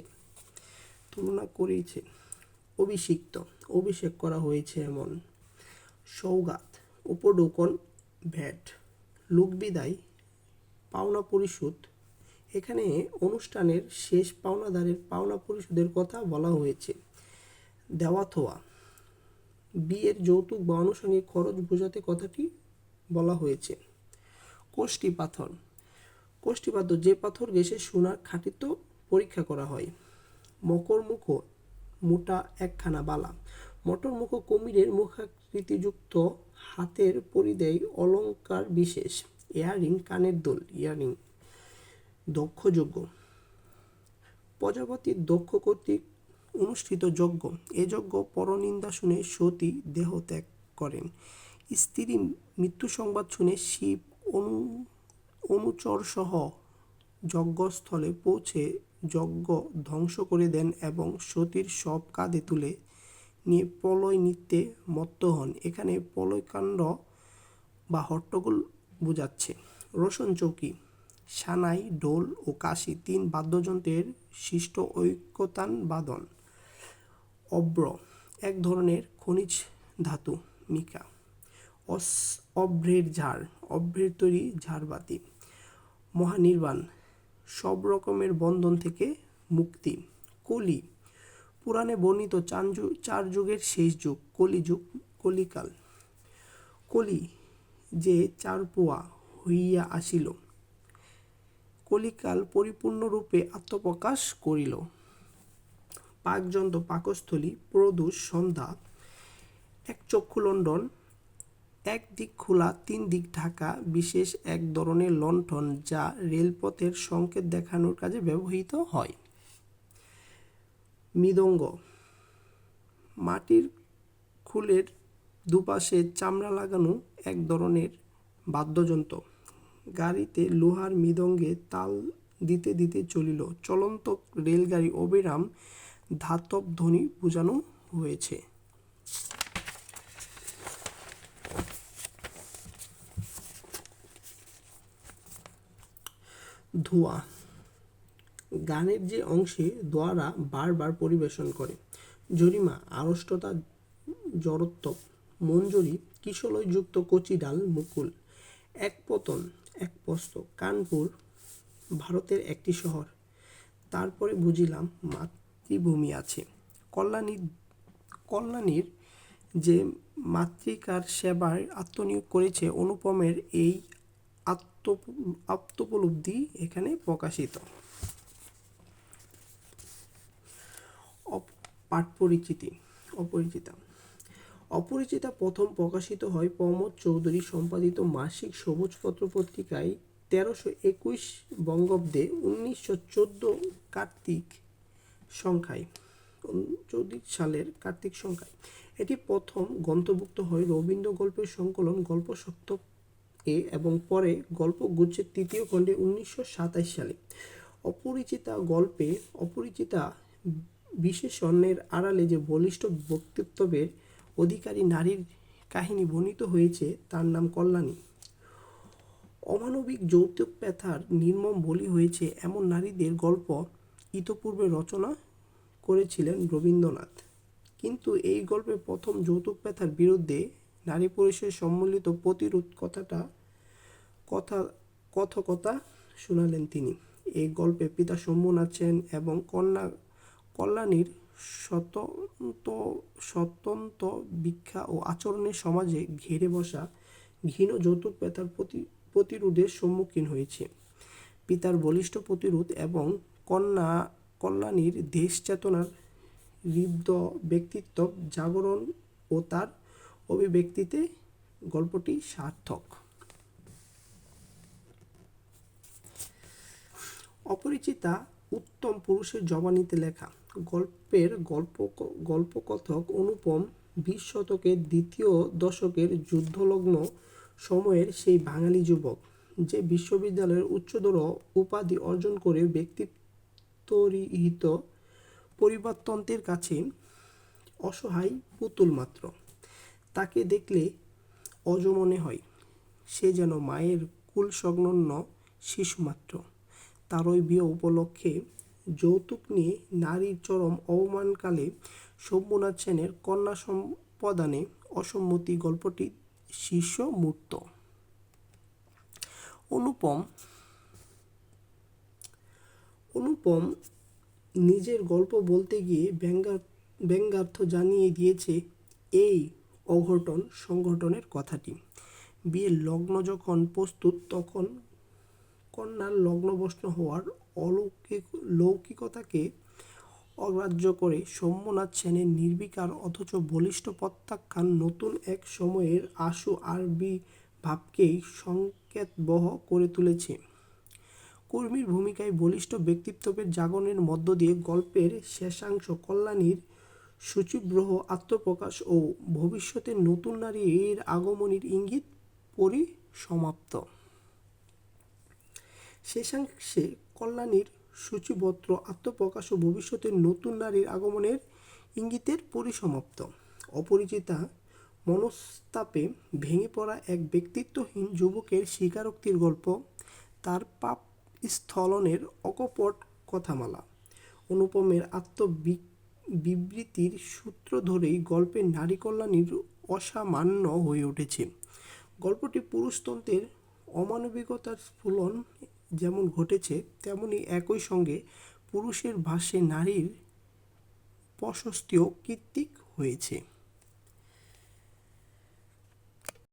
অভিষেক করা হয়েছে এমন। সওগাত, উপঢৌকন, ভ্যাট, লোকবিদায়, পাওনা পরিশোধ। এখানে অনুষ্ঠানের শেষ পাওনাদারের পাওনা পরিশোধের কথা বলা হয়েছে। দেওয়া থোয়া, বিয়ের যৌতুক বা আনুষঙ্গিক খরচ বোঝাতে কথাটি বলা হয়েছে। কোষ্ঠী পাথর, যে পাথর ঘেঁষে সোনার খাঁটিত্ব পরীক্ষা করা হয়। মকরমুখ, মোটা একখানা বালা। মটরমুখ কুমিরের মুখাকৃতিযুক্ত হাতের পরিধেয় অলঙ্কার বিশেষ। ইয়ারিং, কানের দুল, ইয়ারিং। দক্ষযজ্ঞ, প্রজাপতির দক্ষ কর্তৃক অনুষ্ঠিত যজ্ঞ। এ যজ্ঞ পরনিন্দা শুনে সতী দেহত্যাগ করেন। স্ত্রীর মৃত্যু সংবাদ শুনে শিব অনুচরসহ যজ্ঞস্থলে পৌঁছে যজ্ঞ ধ্বংস করে দেন এবং সতীর শব কাঁধে তুলে নিয়ে প্রলয় নৃত্যে মত্ত হন। এখানে প্রলয়কাণ্ড বা হট্টগোল বোঝাচ্ছে। রোশন চৌকি, সানাই, ঢোল ও কাশি, 3 বাদ্যযন্ত্রের সৃষ্ট ঐকতান বাদন। অভ্র, এক ধরনের খনিজ ধাতু, মিকা। অভ্রের ঝাড়, অভ্রের তৈরি ঝাড়বাতি। মহানির্বাণ, সব রকমের বন্ধন থেকে মুক্তি। কলি, পুরাণে বর্ণিত 4 যুগের শেষ যুগ, কলিযুগ, কলিকাল। কলি, যে 4 পোয়া হইয়া আসিল, কলিকাল পরিপূর্ণরূপে আত্মপ্রকাশ করিল। পাকযন্ত্র, পাকস্থলী, প্রদোষ, সন্ধ্যা। এক চক্ষু লণ্ঠন, এক দিক খোলা 3 দিক ঢাকা বিশেষ এক ধরনের লণ্ঠন যা রেলপথের সংকেত দেখানোর কাজে ব্যবহৃত হয়। মৃদঙ্গ, মাটির খুলের দুপাশে চামড়া লাগানো এক ধরনের বাদ্যযন্ত্র। গাড়িতে লোহার মৃদঙ্গে তাল দিতে দিতে চলিল। চলন্ত রেলগাড়ি অবিরাম ধাতব ধ্বনি বোঝানো হয়েছে। ধোয়া, গানের যে অংশে দোয়ারা বারবার পরিবেশন করে। জরিমা, আড়ষ্টতা, জড়ত্ব। মঞ্জরি, কিশলয়যুক্ত কচি ডাল, মুকুল। এক পতন, এক পস্ত। কানপুর ভারতের একটি শহর। তারপরে বুঝিলাম মাতৃভূমি আছে। কল্যাণীর যে মাতৃকার সেবায় আত্মনিয়োগ করেছে, অনুপমের এই আত্মোপলব্ধি এখানে প্রকাশিত। অপরিচিতা প্রথম প্রকাশিত হয় প্রমোদ চৌধুরী সম্পাদিত মাসিক সবুজ পত্র পত্রিকায় 1321 বঙ্গাব্দে 1914 সালের কার্তিক সংখ্যায়। এটি প্রথম গ্রন্থভুক্ত হয় রবীন্দ্র গল্পের সংকলন গল্পসপ্তক-এ এবং পরে গল্পগুচ্ছের 3য় খণ্ডে 1927 সালে। অপরিচিতা বিশেষণের আড়ালে যে বলিষ্ঠ ব্যক্তিত্বের অধিকারী নারীর কাহিনী বর্ণিত হয়েছে তার নাম কল্যাণী। অমানবিক যৌতুক প্রথার নির্মম বলি হয়েছে এমন নারীদের গল্প ইতপূর্বে রচনা করেছিলেন রবীন্দ্রনাথ। কিন্তু এই গল্পে প্রথম যৌতুক প্রথার বিরুদ্ধে নারী পুরুষের সম্মিলিত প্রতিরোধ কথকতা শোনালেন তিনি। এই গল্পে পিতা শম্ভুনাথ সেন এবং কন্যা কল্যাণীর স্বতন্ত্র ভিক্ষা ও আচরণের সমাজে ঘিরে বসা ঘৃণ যৌতুক প্রথার প্রতিরোধের সম্মুখীন হয়েছে। পিতার বলিষ্ঠ প্রতিরোধ এবং কল্যাণীর দেশ চেতনার তীব্র ব্যক্তিত্ব জাগরণ ও তার অভিব্যক্তিতে গল্পটি সার্থক। অপরিচিতা উত্তম পুরুষের জবানিতে লেখা। গল্পের গল্পকথক অনুপম 20 শতকের দ্বিতীয় দশকের যুদ্ধলগ্ন সময়ের সেই বাঙালি যুবক, যে বিশ্ববিদ্যালয়ের উচ্চতর উপাধি অর্জন করে ব্যক্তিত্বরহিত পরিবারতন্ত্রের কাছে অসহায় পুতুল মাত্র। তাকে দেখলে অজ মনে হয় সে যেন মায়ের কুলসংলগ্ন শিশুমাত্র। তারই বিয়ে উপলক্ষে যৌতুক নিয়ে নারীর চরম অবমানকালে শম্ভুনাথ সেনের কন্যা সম্পদানে অসম্মতি গল্পটি শীর্ষ মূর্ত। অনুপম নিজের গল্প বলতে গিয়ে ব্যঙ্গার্থ জানিয়ে দিয়েছে এই অঘটন সংঘটনের কথাটি। বিয়ের লগ্ন যখন প্রস্তুত, তখন কন্যার লগ্নভ্রষ্ট হওয়ার লৌকিকতাকে অগ্রাহ্য করে শম্ভুনাথ সেনের নির্বিকার অথচ বলিষ্ঠ প্রত্যাখ্যান নতুন এক সময়ের আশু আরবি ভাবকেই সংকেতবহ করে তুলেছে। কর্মীর ভূমিকায় বলিষ্ঠ ব্যক্তিত্বের জাগরণের মধ্য দিয়ে গল্পের শেষাংশ কল্যাণীর শুচিব্রহ আত্মপ্রকাশ ও ভবিষ্যতের নতুন নারীর আগমনের ইঙ্গিত পরিসমাপ্ত। শেষাংশে কল্যাণীর সূচিবদ্ধ আত্মপ্রকাশ ও ভবিষ্যতের নতুন নারীর আগমনের ইঙ্গিতের পরিসমাপ্ত। অপরিচিতা মনস্তাপে ভেঙে পড়া এক ব্যক্তিত্বহীন যুবকের স্বীকারোক্তির গল্প, তার পাপ স্খলনের অকপট কথামালা। অনুপমের আত্মবিবৃতির সূত্র ধরেই গল্পের নারী কল্যাণীর অসামান্য হয়ে উঠেছে। গল্পটি পুরুষতন্ত্রের অমানবিকতার স্ফুরণ যেমন ঘটেছে, তেমনি একই সঙ্গে পুরুষের ভাষ্যে নারীর প্রশস্তিও কৃত্রিক হয়েছে।